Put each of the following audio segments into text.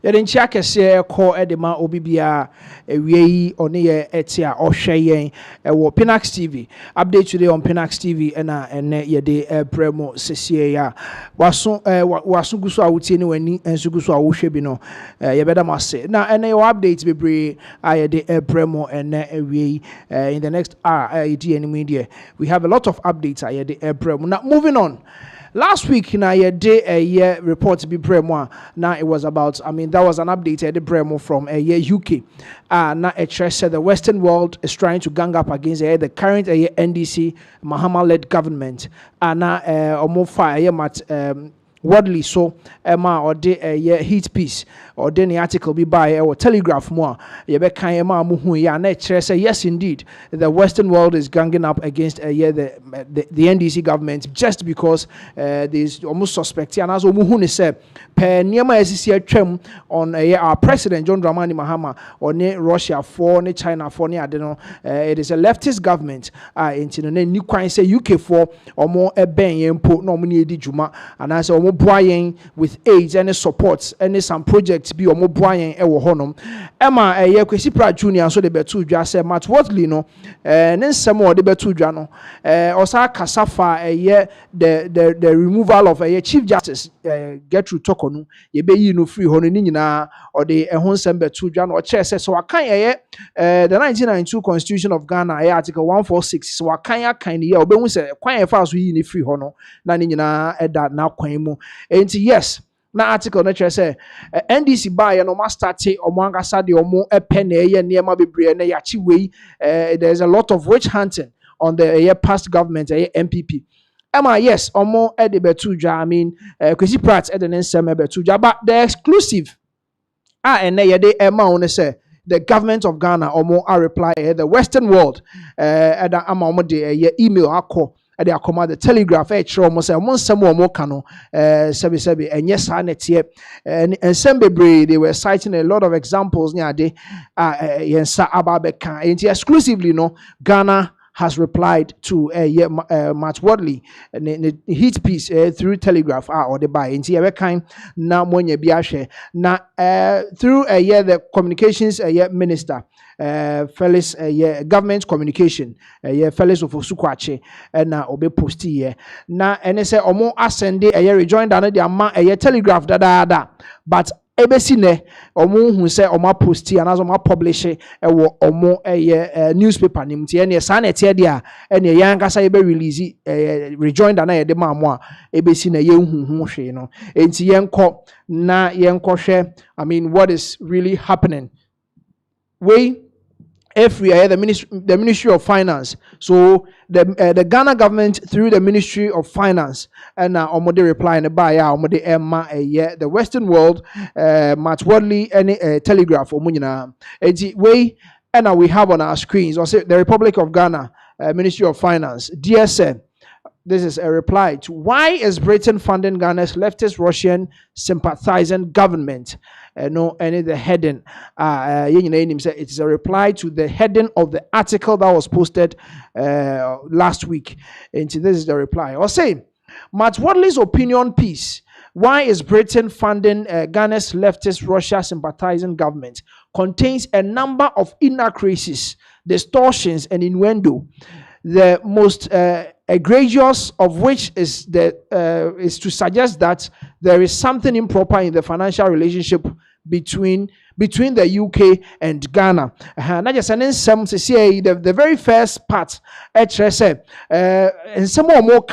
Yɛdenkyia kɛseɛ kɔ edema obibia ewie ɔne yɛ etia ɔhwɛ yɛn ɛwɔ Pinaxtv update today on Pinaxtv ɛna ɛnɛ yɛde premo sesie ya waso guso a wotie ne wani enso guso a wohwɛ bi no yɛbɛda mo ase na ɛnɛ yɛ update bebree a yɛde premo ɛnɛ ewie in the next hour yɛdi anim deɛ we have a lot of updates a yɛde premo. Now moving on. Last week, na ye did a year report to be Bremo. Now it was about, that was an update at the Bremo from a year UK. Now a trace said the Western world is trying to gang up against the current NDC Mahama led government. Now more fire mat Wadley so Emma or de a heat piece or any article be by or telegraph more. Yebeka Emma Muhu ya nature say yes indeed the Western world is ganging up against the NDC government just because there's almost suspect and as Muhuni said per Niama SCC on our president John Dramani Mahama or ne Russia for ne China for ne I don't know it is a leftist government in the new crime say UK for or more a ben import nominee di Juma and as Brian with aids and supports and some projects be or Brian ewo honom Emma Kwesi Pra Junior so de betu dwa say Matt Wortley no ne some or de betu dwa no osa kasafa the removal of Chief Justice Gertrude Tokonu ye be yi no free hono ni nyina or the ehon sem betu dwa no o che say so akan the 1992 Constitution of Ghana article 146 so akan ye obehu say kwan e fa so yi ni free hono na ni nyina eda na kwan mu. And yes, na article na say NDC buy no ma start omo angasa de omo pen ye niema bebre na yachi we there's a lot of witch hunting on the past government MPP. Yes, omo e de betu dwa Kwesi Pratt e de nsem e betu dwa but the exclusive and ye de ema on say the government of Ghana omo a reply the Western world ada ama omo de email akọ they are command the telegraph almost some more cano sebi and yes and some they were citing a lot of examples near the exclusively no Ghana has replied to Matt Wadley hit piece through telegraph or the buy into every kind now money biashe now through the communications minister Felix government communication Felix of Osukwache and now obe posti here now and say omo ascend rejoin the ama telegraph da but ebesine omo hu say omo posti and as omo publish ewo omo newspaper nim tie ne sa na tie dia ene yanga say be release rejoin da na ye de maamo a ebesine ye hu hwe no enti yenko na yenko hwe what is really happening if we are the Ministry of Finance, so the Ghana government through the Ministry of Finance and omode reply in the buy omode emma the Western world Matt Wadley and telegraph omunyina enti and we have on our screens also the Republic of Ghana Ministry of Finance DSM. This is a reply to why is Britain funding Ghana's leftist Russian sympathizing government? The heading. It is a reply to the heading of the article that was posted last week. And this is the reply. I'll say, Matt Wadley's opinion piece. Why is Britain funding Ghana's leftist Russia sympathizing government? Contains a number of inaccuracies, distortions, and innuendo. The most egregious of which is to suggest that there is something improper in the financial relationship between the UK and Ghana. Not just an some say the very first part and some more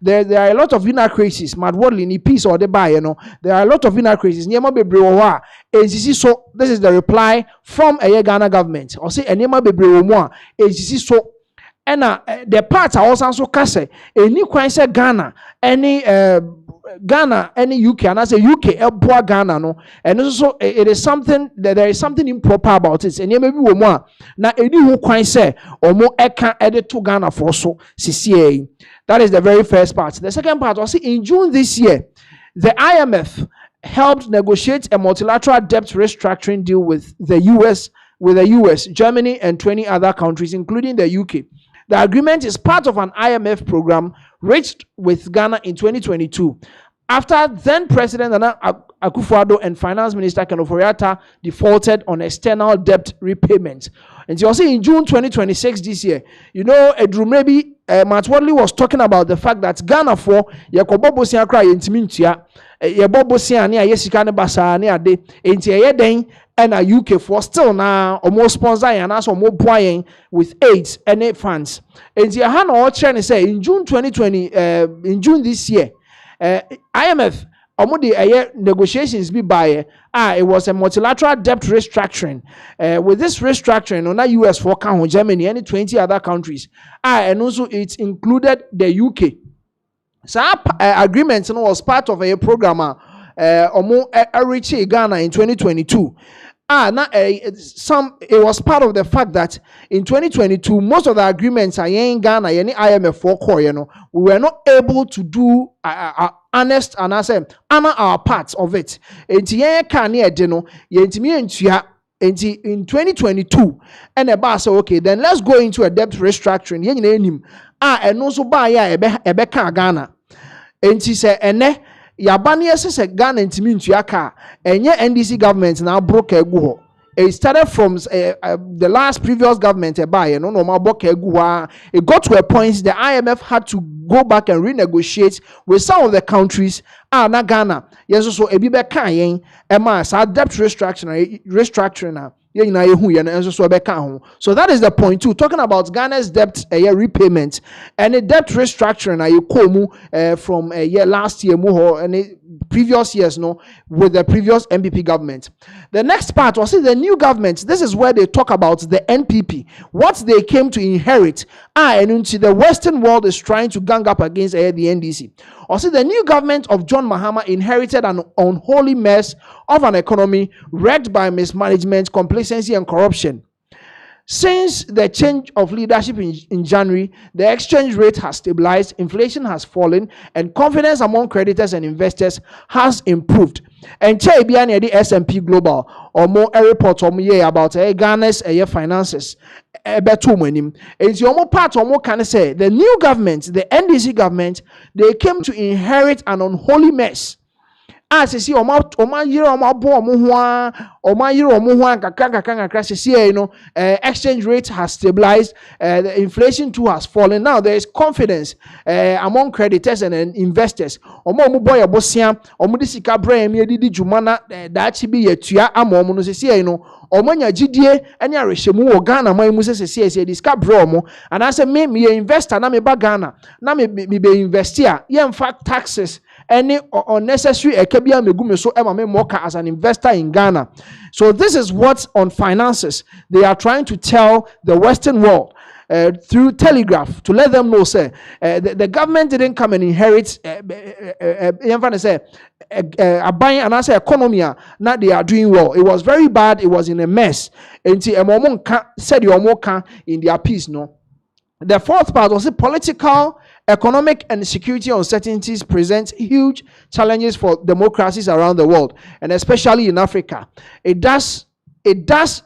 there are a lot of inaccuracies. Matt Wadley in piece or the buy, there are a lot of inaccuracies. So this is the reply from a Ghana government. Or say a Nema Bebre so And the parts are also kase any kwan say Ghana any UK and I say UK elboa Ghana no, and also it is something that there is something improper about it. And maybe we more na any who kwan say or more eka edit to Ghana for so CCA. That is the very first part. The second part was in June this year, the IMF helped negotiate a multilateral debt restructuring deal with the US, Germany, and 20 other countries, including the UK. The agreement is part of an IMF program reached with Ghana in 2022 after then President Nana Akufo-Addo and Finance Minister Ken Ofori-Atta defaulted on external debt repayment. And you also in June 2026 this year, you know, maybe Matt Wadley was talking about the fact that Ghana for Yakobo Sia cry intimintia, Yabobo Sia near Yesika Basa near de, Intia Den, and a UK for still now almost sponsor and also more buying with AIDS and funds. And you have all trying to say in June 2020, in June this year, IMF negotiations be by it was a multilateral debt restructuring. With this restructuring on the US for Germany and 20 other countries, and also it included the UK. So agreement was part of a program reach Ghana in 2022. It was part of the fact that in 2022, most of the agreements are in Ghana, any IMF for core, we were not able to do honest and I say honor our parts of it. In 2022, and the bar said, okay, then let's go into a debt restructuring. And also buy a Ghana. And she said, and Yabani says Ghana intimintu aka enye NDC government now broke egu. It started from the last previous government no broke egu. It got to a point the IMF had to go back and renegotiate with some of the countries na Ghana. Yes, so ebi be kan yen ema sa debt restructuring na. So that is the point too. Talking about Ghana's debt repayment and the debt restructuring from last year and previous years with the previous MPP government. The next part was the new government. This is where they talk about the NPP, what they came to inherit. And the Western world is trying to gang up against the NDC. Also, the new government of John Mahama inherited an unholy mess of an economy wrecked by mismanagement, complacency, and corruption. Since the change of leadership in January, the exchange rate has stabilized, inflation has fallen, and confidence among creditors and investors has improved. And Chaibiani the S&P Global or more a report about Ghana's finances. And the part or more can say the new government, the NDC government, they came to inherit an unholy mess. As you see, exchange rate has stabilized, the inflation too has fallen. Now there is confidence among creditors and investors. Omanya GDA any areshemu Ghana man mu se diska bro mo and I say me investor na me ba Ghana na me be investor ye in fact taxes any unnecessary ekebia megu me so ema me moka as an investor in Ghana. So this is what on finances they are trying to tell the Western world through telegraph to let them know say the government didn't come and inherit buying and answer economy now they are doing well. It was very bad, it was in a mess until said you in their piece. No, the fourth part was the political, economic, and security uncertainties present huge challenges for democracies around the world and especially in Africa. It does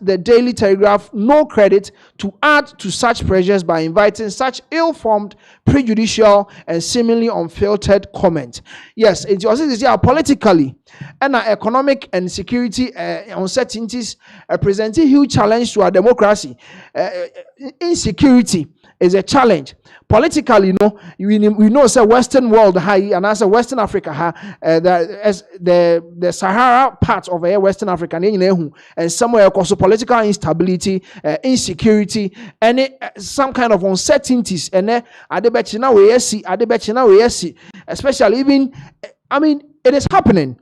the Daily Telegraph no credit to add to such pressures by inviting such ill-formed, prejudicial, and seemingly unfiltered comment. Yes, it was politically and economic and security uncertainties present a huge challenge to our democracy. Insecurity is a challenge. Politically, we know say Western world high and as a Western Africa the Sahara part of Western Africa and somewhere also political instability, insecurity, and some kind of uncertainties and especially even it is happening.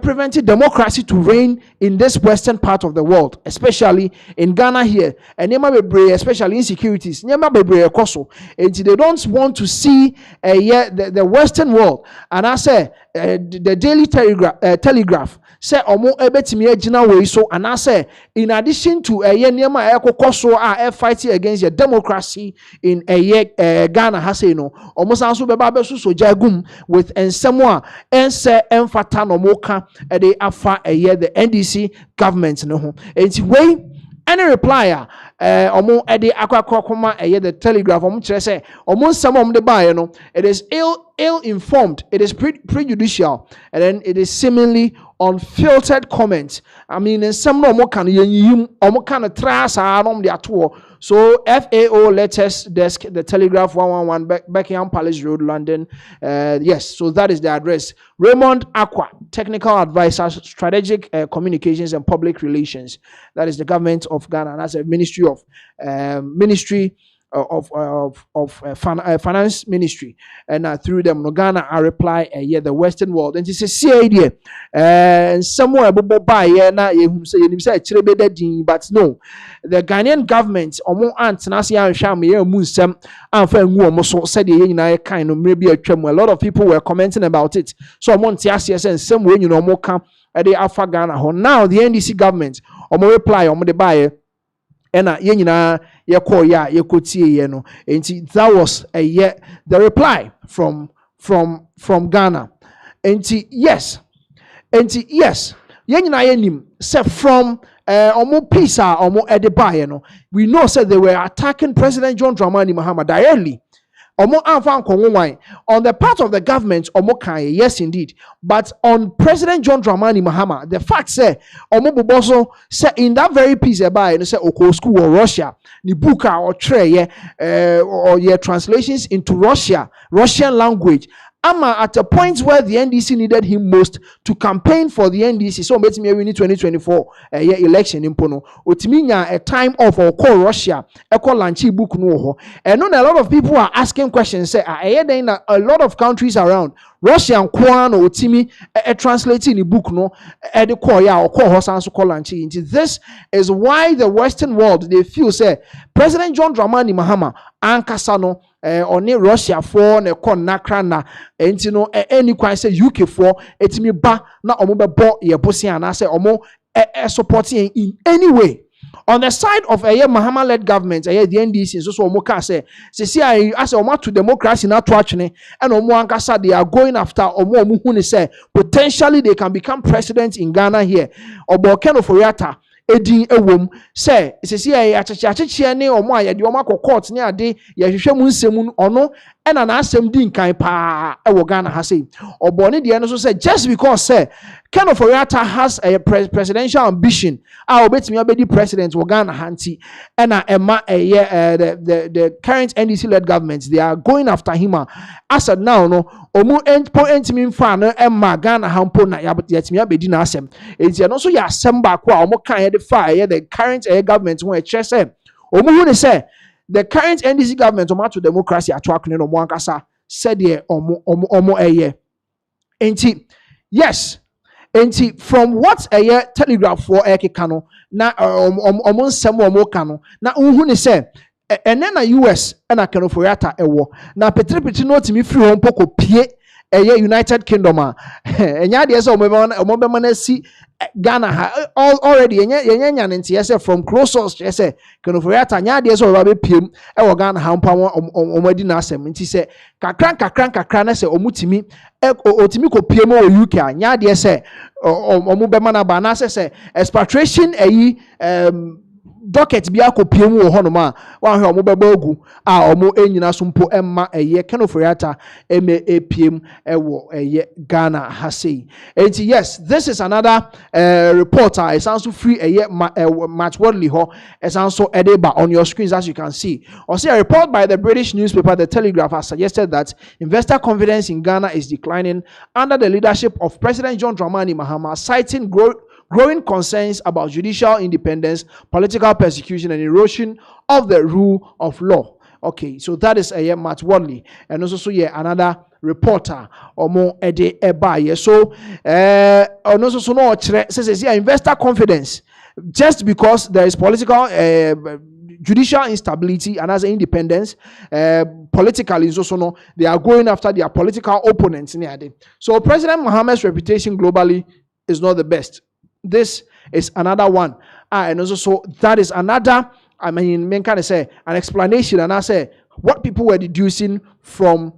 prevented democracy to reign in this western part of the world, especially in Ghana here. And especially insecurities. And they don't want to see the western world. And I say the Daily Telegraph say omo ebetimi agina we so, and I say in addition to niema ekokoso fighting against the democracy in Ghana has say no omo sanso beba beso so jagum with ensemo ense emfata no moka de afa the NDC government no ho enti we any reply omo ede akwakoma the Telegraph omo kire say omo nsem omo de bae no, it is ill informed, it is prejudicial, and then it is seemingly unfiltered comments. I mean, some no more can you omo kind of trash the ato. So FAO Latest Desk, the Telegraph 111 Buckingham Palace Road, London. Yes, so that is the address. Raymond Aqua, Technical Advisor, Strategic Communications and Public Relations. That is the government of Ghana. And that's a Ministry of Finance Ministry, and through them, Ghana, I reply, the Western world. And it's a idea, and somewhere by na say but no, the Ghanaian government, maybe a lot of people were commenting about it. So I'm on TSS and some way, more come at the Alpha Ghana. Now the NDC government, reply, the buyer. And no. And that was the reply from Ghana. And yes. Say from omo peace omo edebaye no. We know said they were attacking President John Dramani Mahama directly. On the part of the government, yes indeed. But on President John Dramani Mahama, the fact say, say in that very piece about say school or Russia, ni buka or tray, or translations into Russian language. At a point where the NDC needed him most to campaign for the NDC, so let me win 2024 election in Pono. Utiminya a time off or call Russia, a call Lanchi book no. And a lot of people are asking questions. Say, a lot of countries around Russian Kwan or Utimi translating the book no, at the call or call Hosansu call Lanchi. This is why the Western world they feel say President John Dramani Mahama Ankasano. Oni Russia for ne kon nakra na enti no any kwan say UK for etimi ba na omo bebo ye bosi ana say omo supporting in any way. On the side of Mahama led government, the NDC so omo ka say as omo to democracy na to achene and omo ankasa they are going after omo hu ne say potentially they can become president in Ghana here. Obo Ken Oforiatta edin ewom say acheche ne omo aye de omo akọ court ne ade ye hwehwe mu nsem ono ena na asem din kan pa ewo Ghana ha say obo ne de no so say just because say Ken Oforiatta has a presidential ambition obetimi abedi president wo Ghana hanti ena ema the current NDC led government they are going after him as of now no omu entimi mfa no ema Ghana hampo na yatimi abedi na asem enti no so ya asem ba ko a omo kan the fire the current government when it say omu say the current NDC government to democracy attract no mo ankasa said the omo enti yes enti from what Telegraph for kano na omo nsem omo kano na unhu ne say ene na US na Ken Oforiatta ewo na petrepeti no timi free hon poko pie United Kingdom enya de say omo be man si Ghana already enya ntia from close source say Ken Oforiatta nya de say oba be piem e Ghana ha mpa omadi na asem nti say kakran na say omutimi otimi ko piem o UK nya de say omo be man ba na say expatriation docket bi akopiem wo honoma wa hwe omo beba ogu omo enyina so mpo emma Ken Oforiatta piem ewo Ghana hasei. And yes, this is another reporter. It's also free Match Worldly ho. It's also edeba on your screens as you can see. Also a report by the British newspaper The Telegraph has suggested that investor confidence in Ghana is declining under the leadership of President John Dramani Mahama, citing growing concerns about judicial independence, political persecution, and erosion of the rule of law. Okay, so that is Matt Wadley, and also another reporter omo ede eba so ono so no kire says investor confidence just because there is political judicial instability and as independence politically so no they are going after their political opponents. So President Mahama's reputation globally is not the best. This is another one. And also so that is another, I mean, kind of say an explanation, and I say what people were deducing from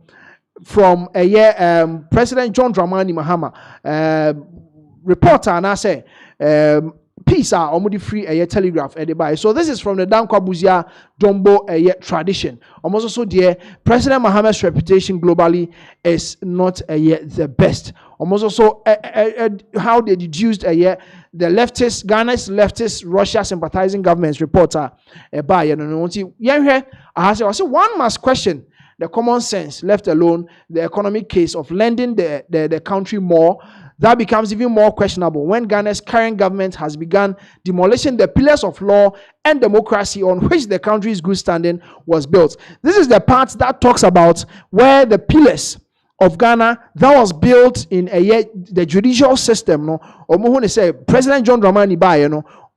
President John Dramani Mahama reporter, and I say peace are almost free a telegraph by. So this is from the Dankwabuzia Dombo tradition. Almost also dear President Mahama's reputation globally is not the best. Almost also how they deduced the leftist Ghana's leftist Russia sympathizing government's reporter by I say one must question the common sense, left alone the economic case of lending the country more. That becomes even more questionable when Ghana's current government has begun demolishing the pillars of law and democracy on which the country's good standing was built. This is the part that talks about where the pillars of Ghana that was built in the judicial system. No, or say President John Dramani Baye,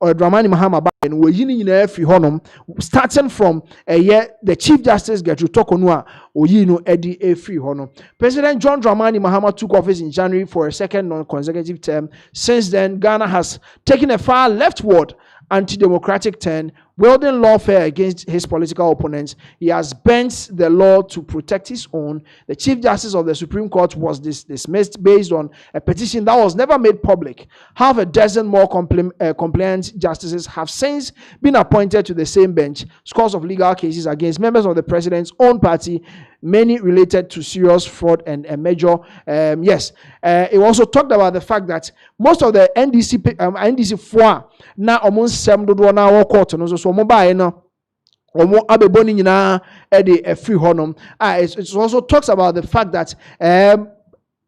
or Dramani Mahama Baye, we yini free honum, starting from the Chief Justice Gertrude Tokonua, or Eddie free honum. President John Dramani Mahama took office in January for a second non-consecutive term. Since then, Ghana has taken a far leftward anti-democratic turn, wielding lawfare against his political opponents. He has bent the law to protect his own. The Chief Justice of the Supreme Court was dismissed based on a petition that was never made public. Half a dozen more compliant justices have since been appointed to the same bench. Scores of legal cases against members of the president's own party, many related to serious fraud and a major. It also talked about the fact that most of the NDC4 now almost 7 na court so mobile no omo abeboni nyina e free honum. It also talks about the fact that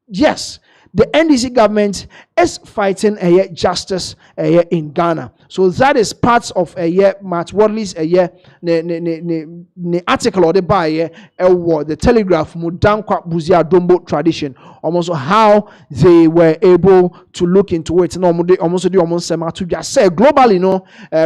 yes, the NDC government is fighting justice in Ghana. So that is part of Matt Wadley's article or the Telegraph Mudankwa Buzia Dombo tradition. Almost how they were able to look into it. To just say globally,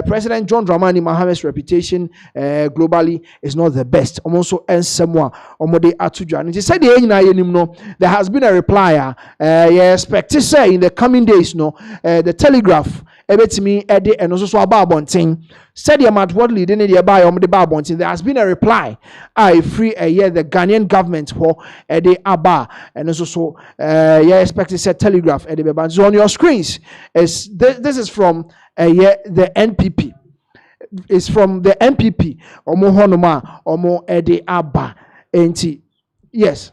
President John Dramani Mahama's reputation globally is not the best. Also, and someone and he said there has been a reply. Expect to say in the coming days, the Telegraph and also about Bonting said the amount what leading the buy on the bar Bonting. There has been a reply. I free the Ghanaian government for the Abba and also expect to say Telegraph at the so on your screens. This is from the NPP. It's from the NPP. Omo Honoma Omo Ede Abba. Yes.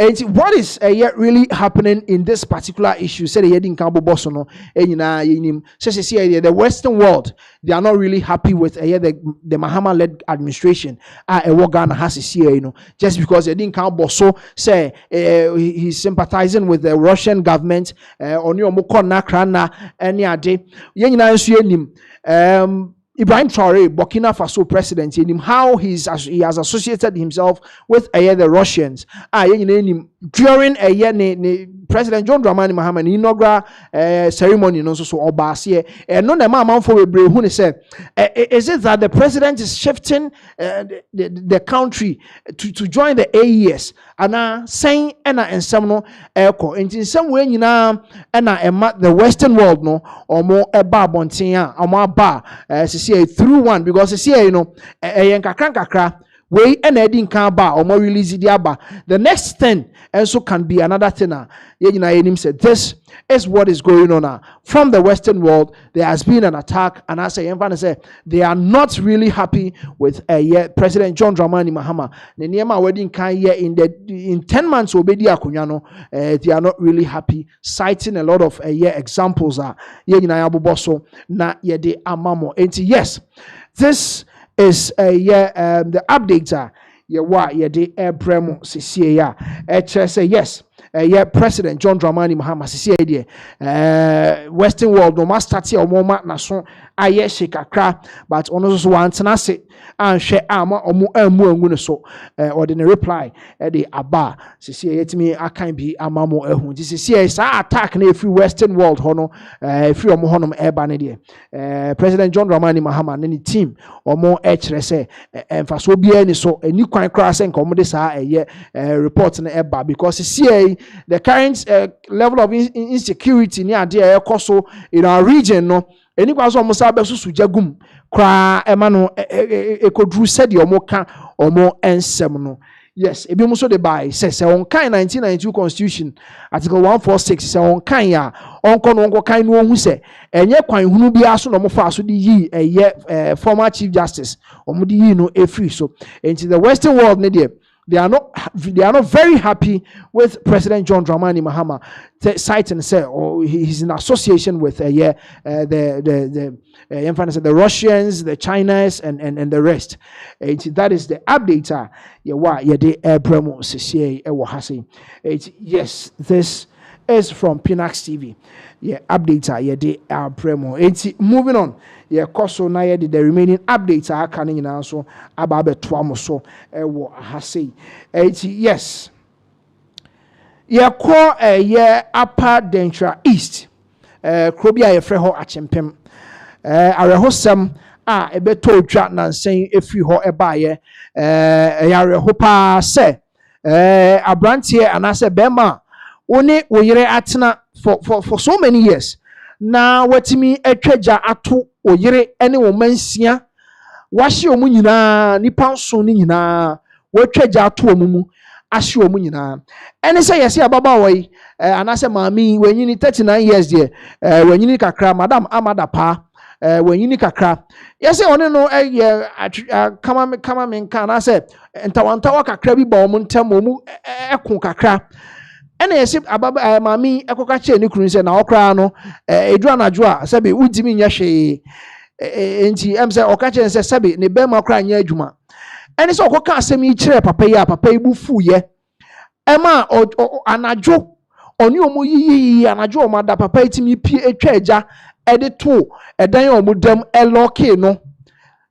And what is really happening in this particular issue? Say the the Western world, they are not really happy with the Mahama-led administration. Ghana has just because they didn't count Bosso say he's sympathizing with the Russian government. Ibrahim Traore, Burkina Faso president, how he has associated himself with the Russians. During President John Dramani Mahama inaugural ceremony, is it that the president is shifting the country to join the AES? And saying and some echo in some way, the Western world or more a bar bontia or more bar through one because way and heading car bar or more release the bar. The next thing also can be another thing. Said this is what is going on now. From the Western world, there has been an attack, and I say they are not really happy with President John Dramani Mahama. The Niema wedding in 10 months obedi akunyano, they are not really happy, citing a lot of examples na yede amamo. And yes, this is the update. The bremo CCA. Say yes. yeah, President John Dramani Mahama sisi idea Western world no ma start here omo na so aye shikakra but ono so wan tena se anhwe ama omo amu angu ne so ordinary reply the aba sisi yetimi akan bi amamo ehun ti sisi sa attack na free Western world hono free omo honom eba ne de President John Dramani Mahama ne ni team omo kire se emfaso bia ni so eni kwan kra se nka omo de sa report na eba because sisi the current level of insecurity ni ade ekoso in our region no eni kwa so omo sa be susu jagum kra ema no ekodru said omo ka omo ensem no. Yes, ebi mo so de by say on kan 1992 constitution article 146 say on kan ya on ko no kan no hu say enye kwan hunu bia so no mo fa so de yi former chief justice omo de yi no free so into the Western world ne they are not very happy with President John Dramani Mahama citing say he's in association with the Russians, the Chinas and the rest. That is the update yes, this is from Pinaxtv. Update moving on. Koso na the remaining updates are coming in so about betwam so yes. Call Upper Dentra East. Krobia Yefreho Achempem. Arehosam ebeto dwa na nsen efi ho ebaye yarehopa se abrantie anase bema one oyire atena for so many years na watimi etwaja ato oyire ene wo mansia wahye omu nyina nipa nso ni nyina watwaja ato omu ahye omu nyina ene se yesi ababa woi anase maami wenyini 39 years de wenyini kakra madam amada pa wenyini kakra yesi one no kama menka na se ntawantawa kakra bi ba omu ntem omu ekon kakra ene yesi ababa maami ekoka che ni kunu se na okra no edru anajo a sebe udimi nya hwe enti emse okache nse sebe ne bema kra nya adwuma ene se okoka asemi kire papa yi a papa yi bu fuye ema anajo oni omo yi anajo o mada papa itimi pie etwa eja ede to edan omo dam eloke no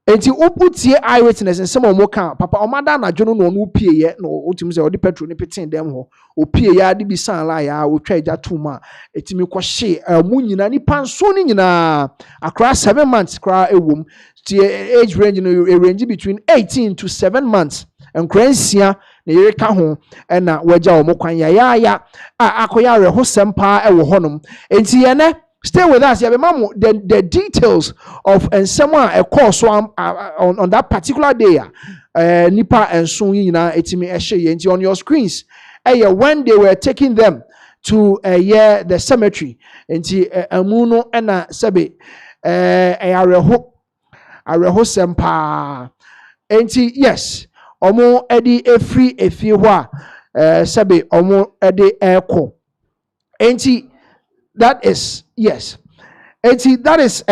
enti oputie eyewitness nsem omo ka papa o mada anajo no no pie ye no otimi se odi petrol ni pitin dem ho opie ya de bi san la ya otwa eja to ma etimi ko hye mu nyina ni panso ni nyina across 7 months kra ewom tie age range no range between 18 to 7 months and kransia na yere ka ho na waja o mokwan ya akoya re ho sempa e wo honom enti ye ne stay with us ya be mamu the details of someone a course on that particular day nipa enso nyina etimi ehye enti on your screens when they were taking them to the cemetery enti amuno na sebe areho sempa enti yes omo edi efie ho a sebe omo edi eko enti that is yes enti that is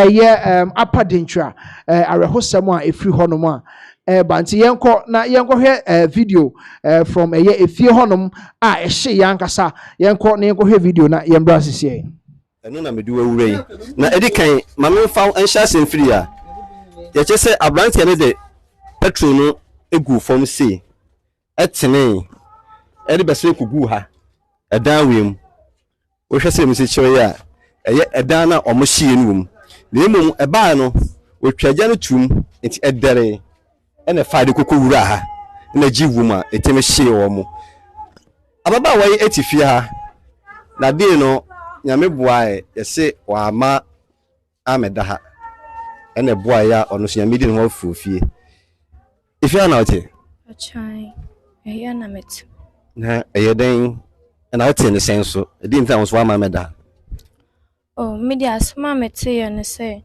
upper dentra arehosem a efiri honom a banti yenko he video from efie honom a ehye yankasa yenko he video na yembra sisi eno na medu awure yi na edi kan mame fa enhya semfiri a ye chese abrantie ne de petrol no egu form C etene edi bese kugu ha edan wem wo hwese mi se kire ya edan na omo hie no wom na emom eba no wo twaja no tum enti edere ene fa de kokowura ha na giwum a eteme hie wo mo ababa wa yi etifie ha na de no nyame boae yese wa ama ameda ha ene boae ya ono so nyame di no afofie ifia na ote achai eya na met na eyeden na ote ne senso edi ntan so ama ameda oh media asma mete ya ne se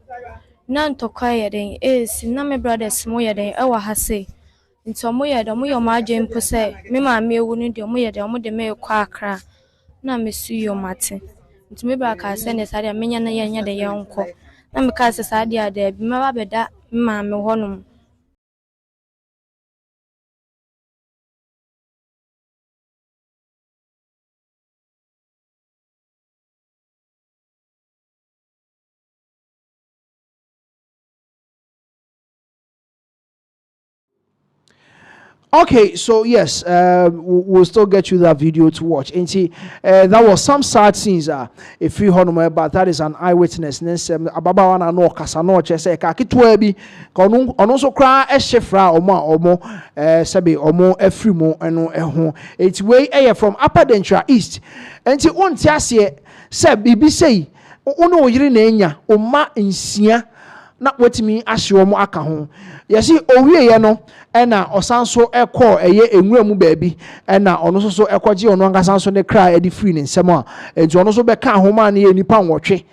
na ntokwa yeden si na me brothers mo yeden e wa ha se nti mo yeden mo yo ma adwen po se me ma me ewu ni de mo yeden mo de me kwa akra na me su yo mate nti me bra ka se ne sare menya na yenya de yenko na me ka se sade ade bi ma ba beda ma me honum Okay, so yes, we'll still get you that video to watch. And see, that was some sad scenes. If you honor, but that is an eyewitness. Ababa na no kasano chese kakitwebi. Ono so cry a shefra omo sabi omo efrimo eno eho. It's way from Upper Dentra East. And see, on tiasie se bibi say ono yiri na enya oma nsia na wetimi ahye omo aka ho. Yesi owie ye no ena osanso ekọ eye enwura mu baabi ena ono so ekọje ono angasanso ne kra edi free ne nsem a enti ono so beka ahoma na ye nipa nwotwe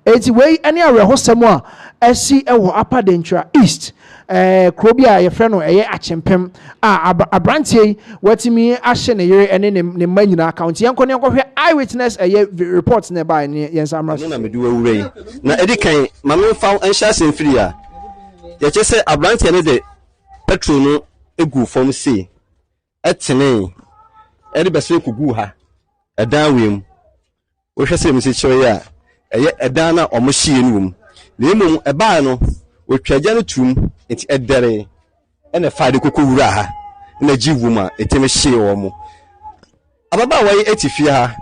enti wei ene arehosem a esi ewo Upper Dentra East krobia ye frɛ no eye achempem a abrantie wetimi ahye ne yere ene ne manyina account yenko ne nkɔhwɛ eyewitness eye report ne ba ne yensamra na medu awure na edi kan mame fa enhya senfiri a ye chese abrantie ne de petrol no egu form C etene edi beso ekugu ha edan wem wo hwɛ sɛ mse kyerɛ ya eye edan na omo hye enum na emum eba no otwaja no tum enti edere ene faade kokowura ha na giwuma eteme hye wo mo ababa wa etifie ha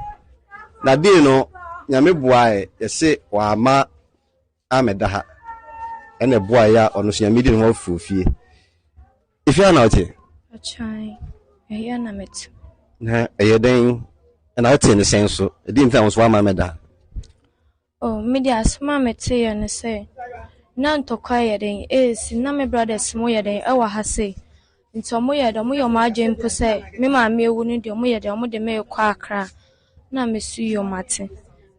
na de no nyame boae yese wa ma ameda ha ene boa ya ono so nyame di no afofie ifia na ote achai eya na met na eyeden na ote ne senso edi mfa so wa ma ameda oh media asma mete ya ne se na ntokwa yeden si na me brothers mo yeden ewa ha se nti omo yeden mo yo ma agempo se me ma me ewu ni de omo yeden omo de me kwa akra na me su yo mate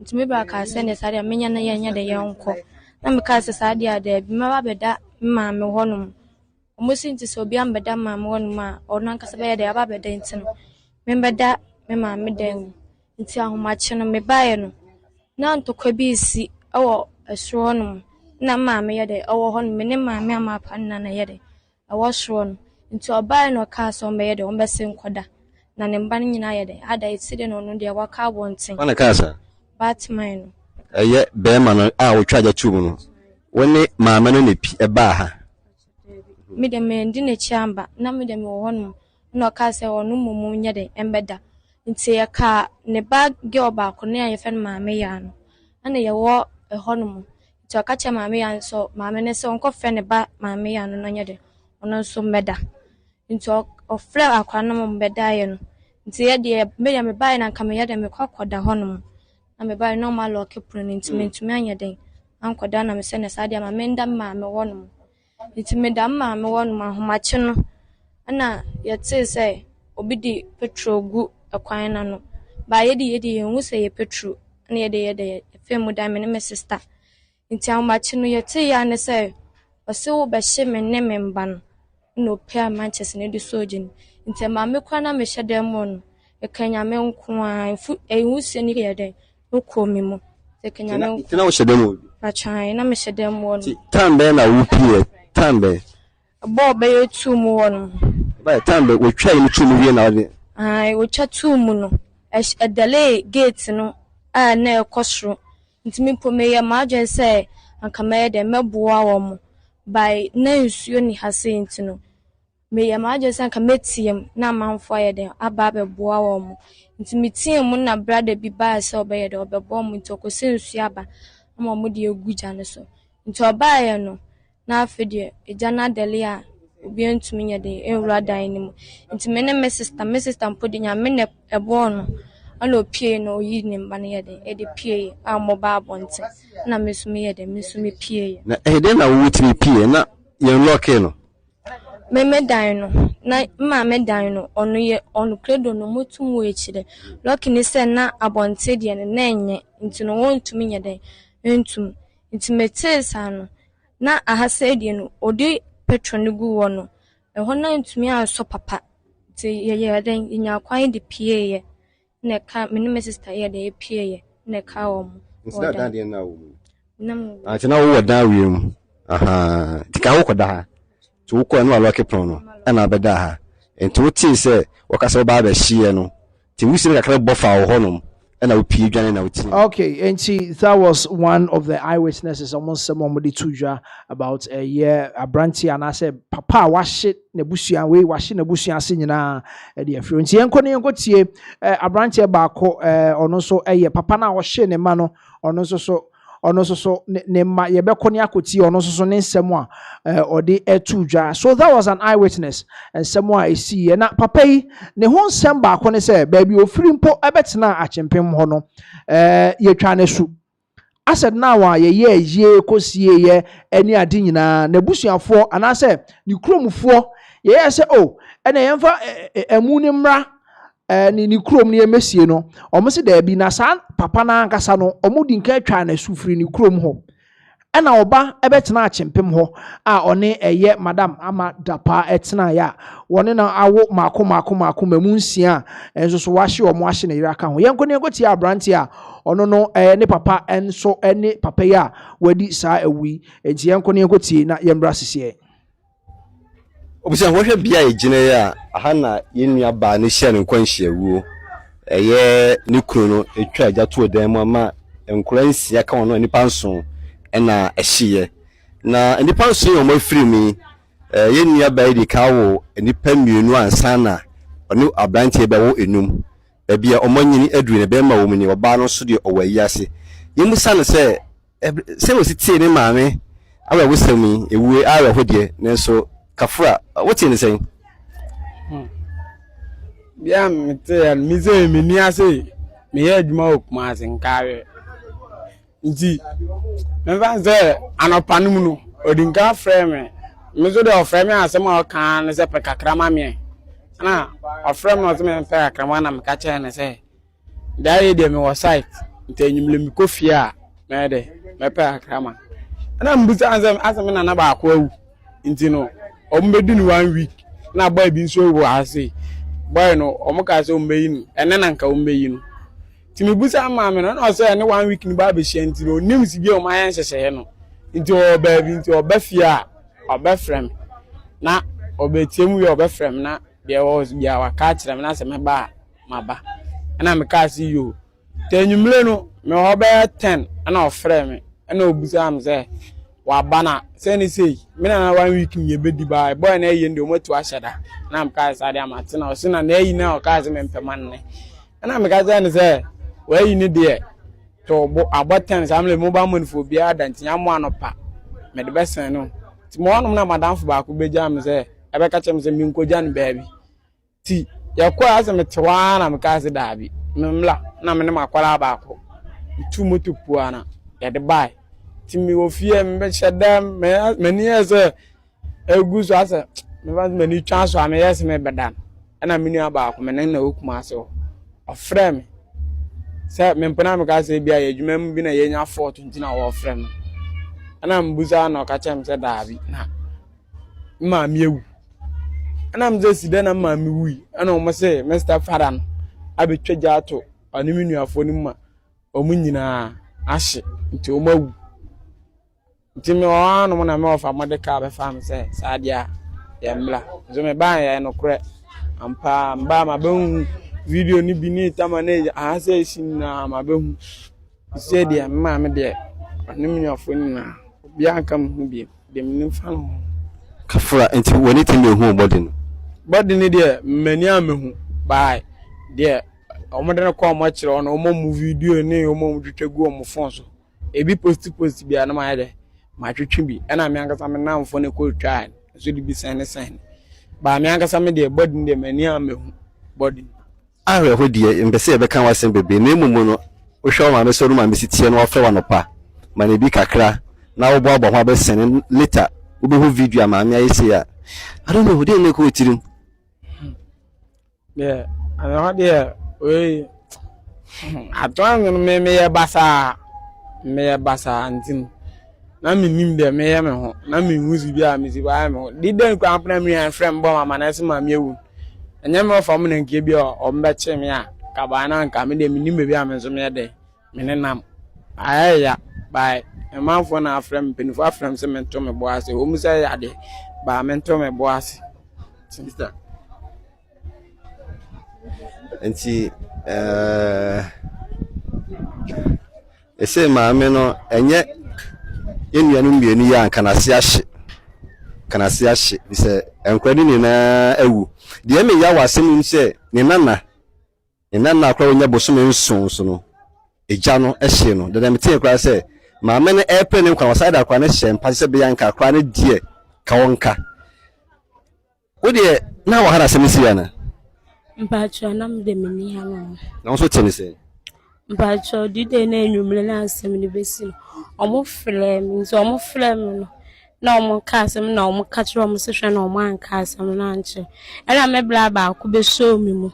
nti me bra ka se ne sare menya na yenya de yenko na me ka se sade ada bi ma ba beda ma me honum omo sinti so bi ambeda ma me honum a ono ankasa be yede aba beda nti no me beda me ma me den nti ahomache no me bae no na ntokwa bi si ewo esro honum na ma me yede ewo honum me ne ma me amapa na na yede ewo sro no nti obae no ka so me yede on bese nkoda na ne mba nyina yede ada iside no no de waka abonten wana kasa batman no eye be ma no a wo twaja tum no woni maama no ne pi eba ha me de me ndi ne chiamba na me de me wo honum no ka se wonu mumu nyede embeda nti ya ka ne ba girl ba ko ne ayefen maame ya no na ye wo honum nti aka che maame ya so maame ne se onko fe ne ba maame ya no nyede ono so meda nti ofre akwa no mbeda ye no nti ye de me ba na nka me ye de me kwakoda honum na me ba no ma lock pro nti me ntumi anya den ankoda na me se ne sade ma me nda maame wonum nti me da maame wonum ahomache no na ye tse se obi di petrol gu akwan na no ba yedi hu se ye petrol na yede femu da me ne me sister nti ahomache no ye tse ya ne se ose wo be hye me ne me mba no no pair Manchester ne di sojin nti maame kwa na me hyede mo no e kanya me nko a hu se ni yede ko mi mo e kanya me tina wo hyede mo ba chan na me hyede mo no tambe na wo pie tambe bo be ye tu mu won ba tambe wo twa ni tu mu wie na wo ai wo cha tu mu no e dele gate no a na ekosro nti me po me ye ma agen se anka me de meboa wo mo by na nsuo ni hase nti no me ye ma agen se anka metiem na manfo ye de aba beboa wo mo nti metiem na brother bi ba se obeye de obebo mo nti okosi nsuo aba ama mo de eguja ne so nti oba ye no na afede eja na dele a obi ntumi nye de enwura dan ni mu nti me ne me sister mpodi nya me ne ebo no ana opie no yi ne mba ne ye de e de pie a mo ba abonte na me sumi ye de me sumi pie na de na wo timi pie na ye lock no me dan no na ma me dan no ono ye ono credo no motum wo echire lock ni se na abonte de ne na enye nti no wontumi nye de entum nti metesa no na ahase de no odi petrol ni gu wo no eho na ntumi anso papa ti ye den nya kwan de pie ye na ka me ne me sister ye de pie ye na ka wo mo nti da de na wo nam ati na wo da wie mu aha tika wo koda ha ti wo ko no aloke pron no na beda ha enti wo ti se wo kasa ba ba hie no ti wusi na kakra bofa wo honom and I will pee Johnny out. Okay, and see, that was one of the eyewitnesses. Almost someone with the tuja about a year, a branty, and I said, Papa, wash it, Nebusian way, washing Nebusian singing a dear friend. See, Uncle Negotier, a branty about or no so a year, Papa now was shin a mano, or no so. Ono so ne ma ye be koni akoti ono so ne nsemo a odi etuja. So that was an eyewitness and someone I see na papa yi ne ho nsem ba ko ne say baby ofiri mpo ebetena achempem ho no ye twa ne su. I said now ye kosie ye eni ade nyina na busuafo ana say ni kromfo ye say oh ena yemfa emu ne mra ni krom ne emesie no omo se da bi na san papa na ankasa no omo di nka atwa na sufri ni krom ho ena oba ebetena achempem ho a one eye madam ama dapa etena ya wone na awo mako mamu nsia enso so wahye omo ahye na yira ka ho yenko ne goti abranti a ono no ne papa enso ne papa ya wadi saa awi enti yenko ne goti na yembra sisi Obusia wohwe bia ejine ya aha na yenua ba ne hye ne kwanhye wuo eye ne kuro no etwa agya to dan mu ama enkura nsia ka wono nipa nso na ehye na nipa nso yo mo free mi yenua ba edi ka wo nipa mienu ansa na ono abrantie be wo enum bia omanyini aduru ne be ma wo mini oba no so de owayi ase yemusa no se wositie ne maame awa wosami ewue awa hodie nenso Kafra, what's in the saying? Yeah, me say me near say me head smoke mas and carry. Indeed, never say an opanumuno or the car frame. Mizo of frame as some more can as a pecacrama me. Now, a frame was me and fair cramana me catch and say, Daddy, dear me was sight, tell you me coffee, made me pecacrama. And I'm busy as a man about quo, intino. Ombedi 1 week na boy bi nso wo ase boy no omoka se ombeyi nu ene na nka ombeyi nu timibusa maame no na so ene 1 week ni ba be hye no nim si bi o ma yan hyehye no nti o ba bi nti o ba fia o ba frem na o ba tiemu ye o ba frem na de wo bia wa ka kire me na se me ba maba na me ka si yo tanyumle no me ho ba 10 na o frem na obusa am se wa bana seni sei me na 1 week me be di ba boy na ye ndi o matu ashada na am ka sa de amate na o se na yi na o ka se me mpema ne na me ka se ne se wa yi ni de to bo abotan samle mo ba mo fo bia danti amo anopa me de besen no ti mo wonu na madam fo ba ko beja me se e be ka chem se mi nkoja ne ba bi ti yakwa ase me tewa na me ka se da bi me mla na me ne makwara ba ko tu moto puana ya de bai timi ofie mbe shadam me ni ese eguso ase me ba me ni chance am yes me bedan na me ni aba ko me na okuma ase o frame se me mpana me ka se bia ye adwuma mu bi na ye nya fort ntina o frame na mbuza na o ka chem se da bi na ma mi ewu na mze sida na ma mi wi na o mo se Mr. Fadan abetwaja ato animi nuafo ni ma o mu nyina ahye nti o mawu Jimmy no na me ofa modeka be fam say sadia ya mla zo me ban ya no kre ampa mba ma be video ni bi ni tamane a say sin na ma be hu say dia ma me de anim ni afo ni na bi ankam hu bi de me fa no Kafra enti woni ti me hu body ni de mani amehu bai de omo de ko mo kire ono omo mu video ni omo mu twetwagu omo phone so ebi post bi ana ma ya de ma twetwe bi na me ankasa me namfo ne ko twa so di bi sign ba me ankasa me de body de mani amehu body awe ho die mbese e be kan wasem bebe na emumu no wo hwa ma me so no ma me sitie no ofre wa no pa ma ne bi kakra na wo bo abo ho abesen later wo be ho video ama me ayese ya I don't know who dey make tirim yeah and how there we atwan me ye basa antin na me nim de me ye me ho na me huzi bi a me si ba me ho di den kwa ampna me an friend bo mama na se ma me ewu enye me ofam na nke bi o mbe che me a ka ba na nka me de me nim bi a me so me de me ne nam ayaya bai e manfo na friend penifo friend se me to me bo ase o mu se ya de ba me to me bo ase sister enti Say, Mamma, no, and yet, in your new young can I see a shit? Can I see a shit? He said, and credit in a woo. The Emmy Yawa singing say, Nana, and Nana crowing your bosom soon, so a jano, a shino, that I'm taking class say, Mamma, airplane and outside our connection, Pastor Bianca, crying dear, Kawanka. Would you now had a semisiana? But you're not the mini hammer. Also, Tennessee. But you did a name you menace in the basin. Almost flame, so almost flame. No more castle, no more catch your musician or man castle and answer. And I may blabber could be so me.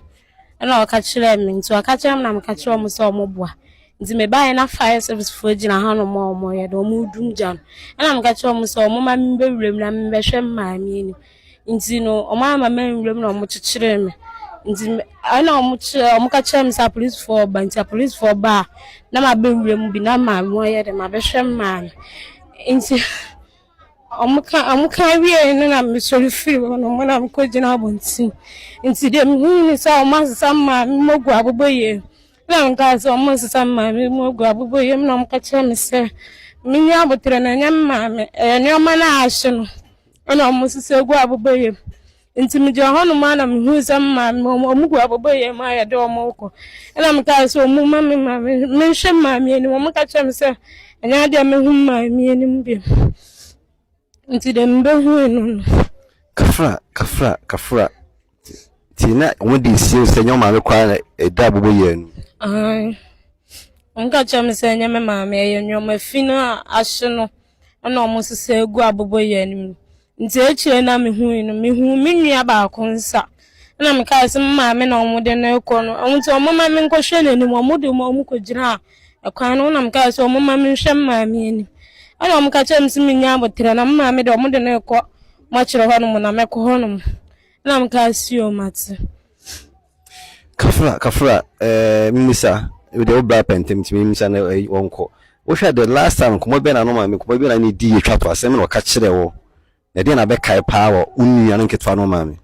And I'll catch them, so I catch them and catch almost all more. Nti me buy enough fire service for gina hano more ya do mu dum jam. And I'm catch almost all more man be room na me hwe ma mi. Nti no o ma men room na mo chichire me. Nti ana o catch them sa police for bantia police for bar. Na ma be room bi na ma mo ya de ma be hwe ma. Nti amuka wie na me sorry free no mo na ko gina bontin. Nti de me sa o ma sa ma mo gu aboboye. I'm guys almost some mammy more grab him no catch him say me abutre na nyam mammy and your man action and almost say grab him into me john man am who some mammy mo grab him my door moko and I'm guys so mammy mention mammy and one catch him say and I dear me whom mammy and him be into them be kafra Tina when this year say your mammy require a double yen. Unka chama say nyame maame ye nyoma fina ahye no na almost say gu aboboye anim nti echire na me hu me nua ba akonsa na me kai sem maame na omode na ekọ no onti omama me nkohwe nanim omode mo omukogina ekwan no na me kai so omama me hwe maame anim ana omka chama sem nya abotre na maame de omode na ekọ mo kire ho no na mekọ ho no na me kai si o mate Kafra, Misa, with the old black pentim to me, and a wonko. What had the last time come up, and I make any D trap or seminal catch the war. They didn't have a power, only and get for no mammy.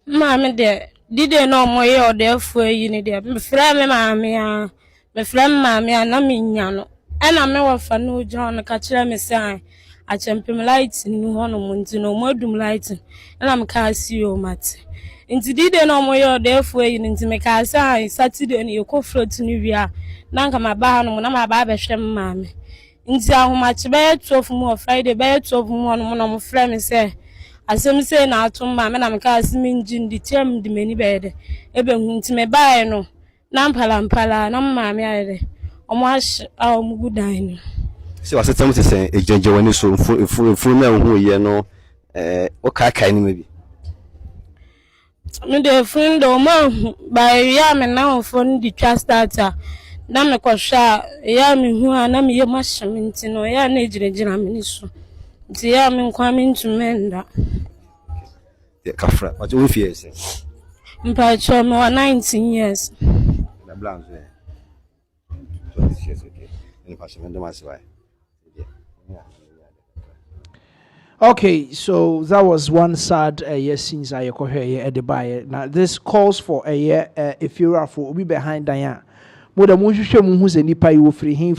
Mammy, dear, did they know more or therefore you need me friend, mammy, my friend, mammy, and I mean, Yano, and I'm no for no John, catch me sign. I champion lights in New Honor, no more doom lighting, and I'm cast you, Matt. Nti dide no mo yo therefore yin nti me ka sai Saturday ni yeko float ni wia na nka ma ba no na ma ba be hwem maame nti ahomache be 12 mo Friday be 12 mo no mo frɛ me sɛ asɛm sɛ na atom maame na me ka asɛm ngin di tem di mani be de ebe hu nti me bae no na mpala na maame ayede omo ahye a omo gudan no se wa setem se ejeje wani so fu na hu ye no o ka kai ni mebi me the friend o ma by ya me na phone di trust data na me kwhwa ya me hu na me ye mashimenti no ya na ejirejira me ni so nti ya me nkwa me ntumenda Kafra what you fear say mpa cho me 19 years na blanc so 20 years okay any passion and my why Okay, so that was one sad yes since I hear at the buyer. Now this calls for a year if you are for be behind Diane. More than who's a nipa you free him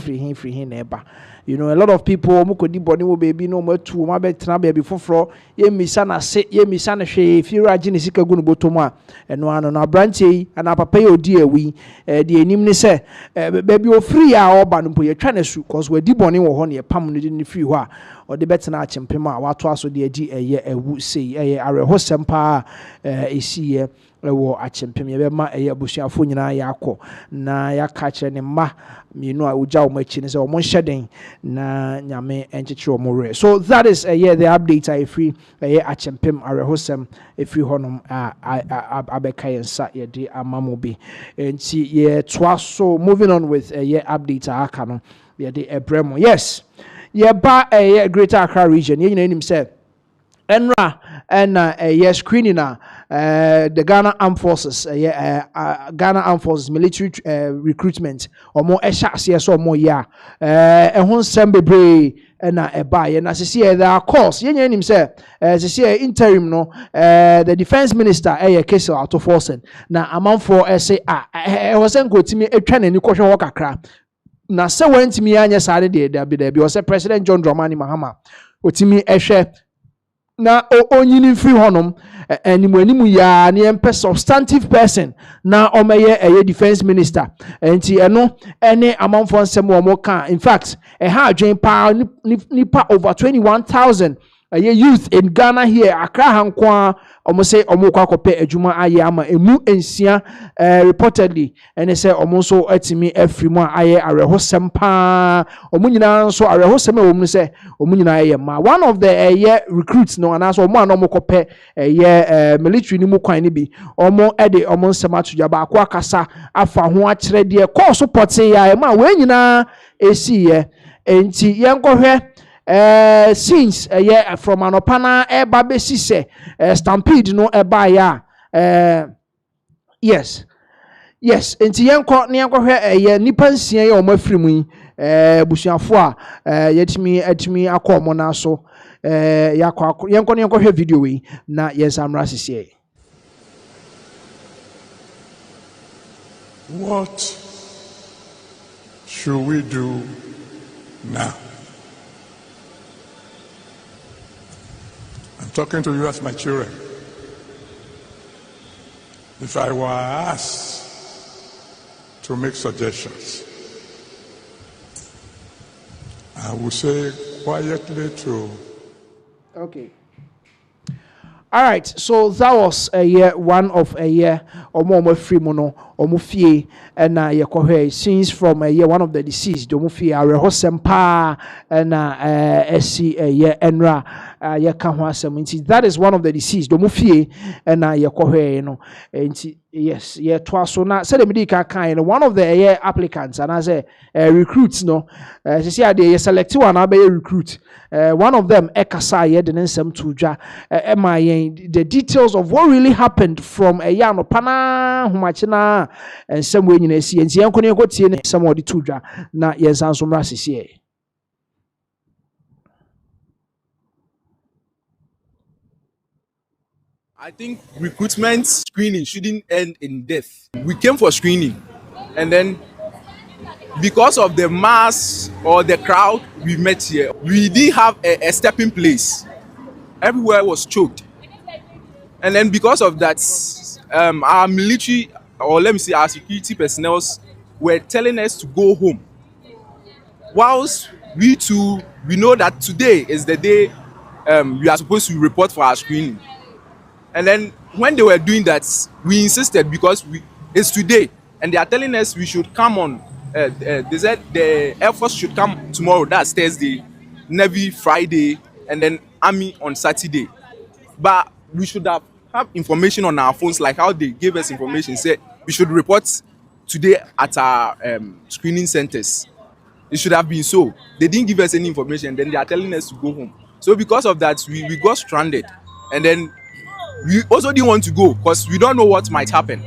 neighbor. You know, a lot of people who could body will baby no more to my bed baby for ye misana say ye misana she if you are genesika gun botoma and one on our branchy and our papa o dear we the enimni say baby o free our ban po ye trying to cause we're debonning or honey a pam in free wa or the better na chimpema what was the ag a year a would say a rehosempa a see wo achempem ye be ma eye abusuafo nyina yakọ na yaka ne ma mienu a ogya wo machi ne se wo nhyeden na nyame enchechiro mo re. So that is the update I free achempem arehosem efri honom abeka yensa ye de amamo bi enti ye twaso moving on with update aka no ye de ebremo. Yes ye ba Greater Accra region ye nyina nim se enra and yes screening the Ghana Armed Forces Ghana Armed Forces military recruitment or more yes or more yeah and bebre and a buy and as I see there are course yen say as I see interim no the defense minister case out of force na amount for say I wasn't go to me a training you question work akra na se went me anya sare there be was President John Dramani Mahama otimi ehwe na onyini free honum animu ya na empe substantive person na omeye defense minister enti eno ene amount for nsem wo ka in fact ha adwen pa nipa over 21,000 youth in Ghana here Accra hankwa omo say omo kwa kope adwuma aye ama emu ensia reportedly and say omo so atimi afrimu aye arehosem pa omo nyina so arehosem e omo say omo nyina aye ma one of the recruits no anaso omo anomo kope military ni mu kwan ni bi omo ede omo nsem atoja ba akwa kasa afa ho akere de call support ya ma we nyina esi ye enti yenkohwe since from anopana eba besi se stampede no eba ya yes enti yenko ne hwe nipa nsia ye omo afiri mu busuafo a atimi akomo na so yenko ne hwe video we na yesamra sisi. What should we do now? I'm talking to you as my children. If I were asked to make suggestions, I would say quietly to... Okay. All right, so that was one of omo free mono omo fie and yekohwe scenes from one of the deceased omo fie arehosem pa and esi enra yeka ho asem. That is one of the deceased omo fie and yekohwe no enti yes twaso na say the medical kind one of the applicants and as recruits no say they select one abe recruit one of them ekasa ye de nsem tudwa the details of what really happened from no pana humachina and some way nyina si enti yanko ne kotie ne some of the tudwa na yensan so mra sisi. I think recruitment screening shouldn't end in death. We came for screening, and then because of the mass or the crowd we met here, we didn't have a stepping place. Everywhere was choked. And then because of that, our military, or let me say our security personnel, were telling us to go home. Whilst we know that today is the day we are supposed to report for our screening. And then when they were doing that, we insisted because it's today, and they are telling us we should come on. They said the Air Force should come tomorrow, that's Thursday, Navy Friday, and then Army on Saturday. But we should have information on our phones, like how they gave us information, said we should report today at our screening centers. It should have been so. They didn't give us any information, then they are telling us to go home. So because of that, we got stranded. And then we also didn't want to go because we don't know what might happen.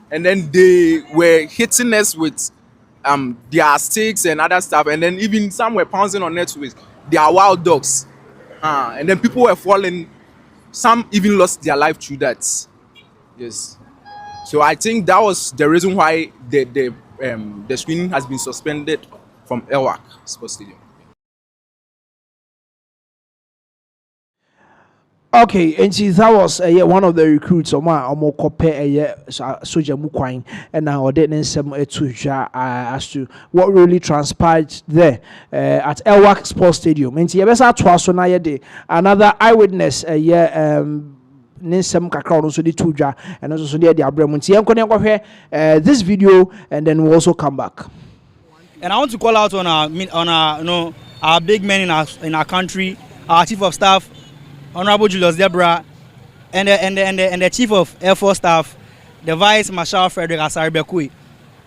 And then they were hitting us with their sticks and other stuff, and then even some were pouncing on us with their wild dogs. And then people were falling. Some even lost their life through that. Yes. So I think that was the reason why the screening has been suspended from Elwak Sports Stadium. Okay, and that was one of the recruits omo kope soja mu kwan and now didn't some as to what really transpired there at Elwak Sports Stadium. And yebesa twaso na ye another eyewitness Ninsem kakra no so di tudwa and also so dey abrem nti yenko ne nkwohwe this video and then we'll also come back. And I want to call out on our our big men in our country, our chief of staff Honorable Julius Debra, and the Chief of Air Force Staff, the Vice Marshal Frederick Asaribekwe.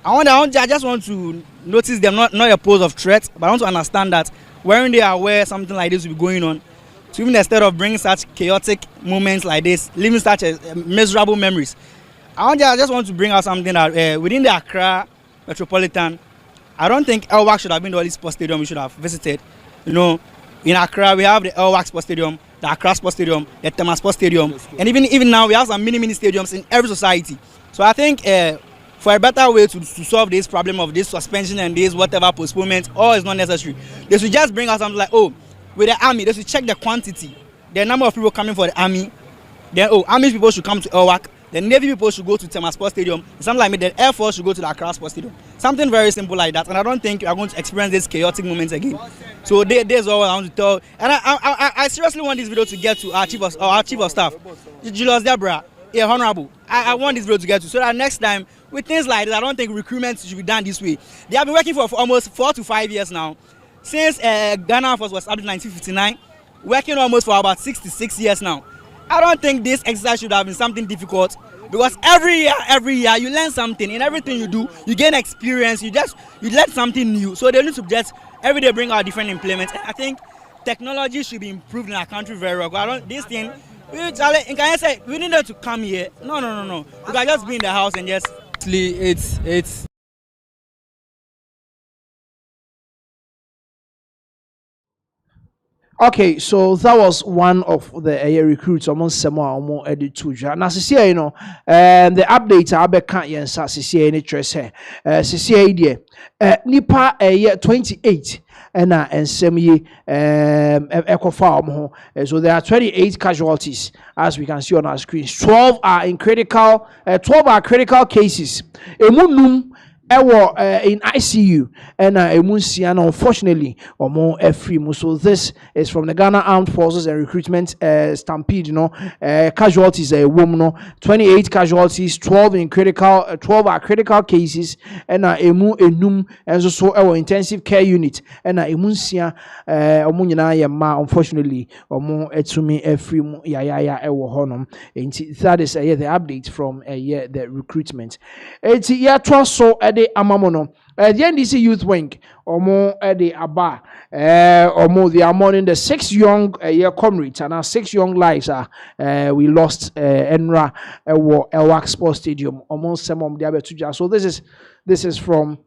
I just want to notice them, not a pose of threat, but I want to understand that when they are aware something like this will be going on, to even instead of bringing such chaotic moments like this, living such miserable memories. I just want to bring out something that within the Accra Metropolitan, I don't think Elwak should have been the only sports stadium we should have visited. You know, in Accra we have the Elwak Sports Stadium, the Accra Sports Stadium, the Tema Sports Stadium, and even now we have some mini stadiums in every society. So I think for a better way to solve this problem of this suspension and this whatever postponement, all is not necessary. They should just bring out something like, oh, with the army, they should check the quantity, the number of people coming for the army. Then, oh, army people should come to Elwak. The Navy people should go to Tema Sports Stadium. Something like me, the Air Force should go to the Accra Sports Stadium. Something very simple like that. And I don't think we are going to experience these chaotic moments again. So there's all I want to tell. And I seriously want this video to get to our chief of staff, Julius Debra, Honorable. I want this video to get to, so that next time with things like this, I don't think recruitment should be done this way. They have been working for almost 4 to 5 years now. Since Ghana Force was established in 1959, working almost for about 66 years now. I don't think this exercise should have been something difficult, because every year you learn something. In everything you do, you gain experience. You learn something new. So they need to just every day bring out different implements. I think technology should be improved in our country very well. I don't this thing. Can I say we need them to come here? No. We can just be in the house and just. It's. Okay, so that was one of the recruits among some more edit to now CCA, you know, the update I be can't yen CCA any trace here. CCA dear nipa 28 and some ye echo farm so there are 28 casualties as we can see on our screen. 12 are critical cases. In ICU and Emunsiana, unfortunately, or more F3. So this is from the Ghana Armed Forces and Recruitment Stampede. You know, casualties a woman. 28 casualties, 12 are critical cases, and emu enum and so our intensive care unit and Emunsia Omunyana ma unfortunately or more etumi F3 ya ewo honum. That is the update from the recruitment. It's so Amamono, the NDC Youth Wing, or more at the Aba, or more they are mourning the 6 young comrades and our 6 young lives are we lost Enra Elwak Sports Stadium, almost some of the other two. So this is from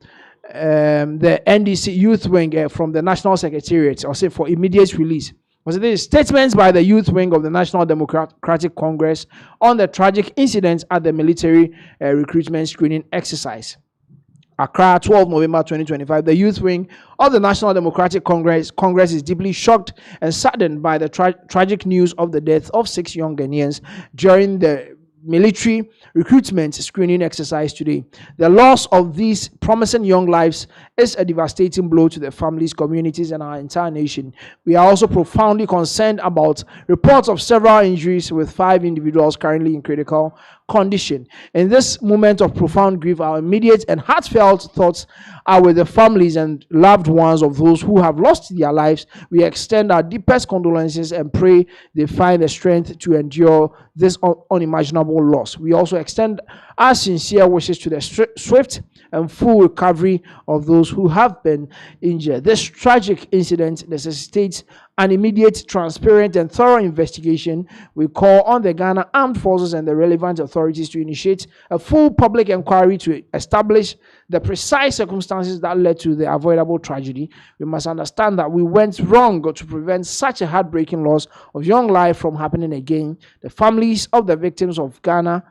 the NDC Youth Wing from the National Secretariat, or say for immediate release. Was it statements by the Youth Wing of the National Democratic Congress on the tragic incidents at the military recruitment screening exercise. Accra, 12 November 2025. The Youth Wing of the National Democratic Congress is deeply shocked and saddened by the tragic news of the death of 6 young Ghanaians during the military recruitment screening exercise today. The loss of these promising young lives is a devastating blow to their families, communities, and our entire nation. We are also profoundly concerned about reports of several injuries, with 5 individuals currently in critical condition. In this moment of profound grief, our immediate and heartfelt thoughts are with the families and loved ones of those who have lost their lives. We extend our deepest condolences and pray they find the strength to endure this unimaginable loss. We also extend our sincere wishes to the swift and full recovery of those who have been injured. This tragic incident necessitates an immediate, transparent, and thorough investigation. We call on the Ghana Armed Forces and the relevant authorities to initiate a full public inquiry to establish the precise circumstances that led to the avoidable tragedy. We must understand that we went wrong to prevent such a heartbreaking loss of young life from happening again. The families of the victims of the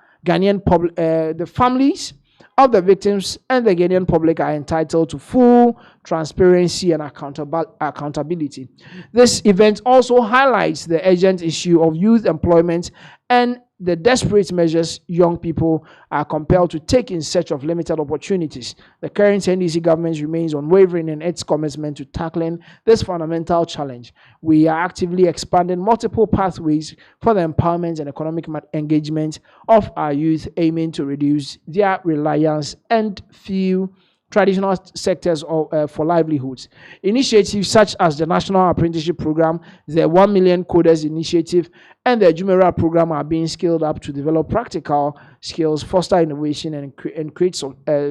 families of the victims and the Ghanaian public are entitled to full transparency and accountability. This event also highlights the urgent issue of youth employment and the desperate measures young people are compelled to take in search of limited opportunities. The current NDC government remains unwavering in its commitment to tackling this fundamental challenge. We are actively expanding multiple pathways for the empowerment and economic engagement of our youth, aiming to reduce their reliance and feel traditional sectors for livelihoods. Initiatives such as the National Apprenticeship Program, the 1 Million Coders Initiative, and the Jumera Program are being scaled up to develop practical skills, foster innovation, and create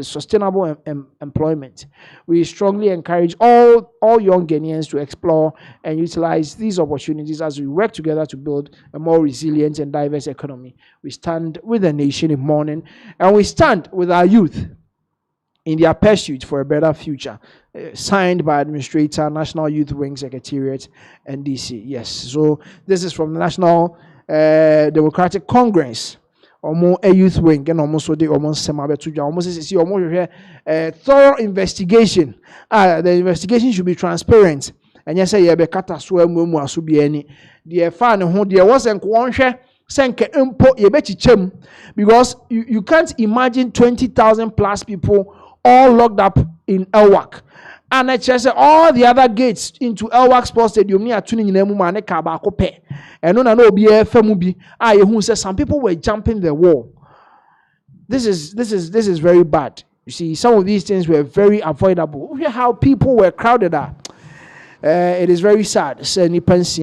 sustainable employment. We strongly encourage all young Ghanaians to explore and utilize these opportunities as we work together to build a more resilient and diverse economy. We stand with the nation in mourning, and we stand with our youth in their pursuit for a better future. Signed by Administrator, National Youth Wing Secretariat, NDC. Yes, so this is from the National Democratic Congress. Omo a youth wing and almost so they almost see almost thorough investigation. The investigation should be transparent. And yes, I be kata so emu aso bi ani. The fan ho there wasn't one share senke impo ye be chichem, because you can't imagine 20,000 plus people all locked up in Elwak. And I just say all the other gates into Elwak Sports Stadium near tuning in Emuma ne kaba kope. And no be a femubi. Who says some people were jumping the wall. This is very bad. You see, some of these things were very avoidable. Look at how people were crowded up. It is very sad. So this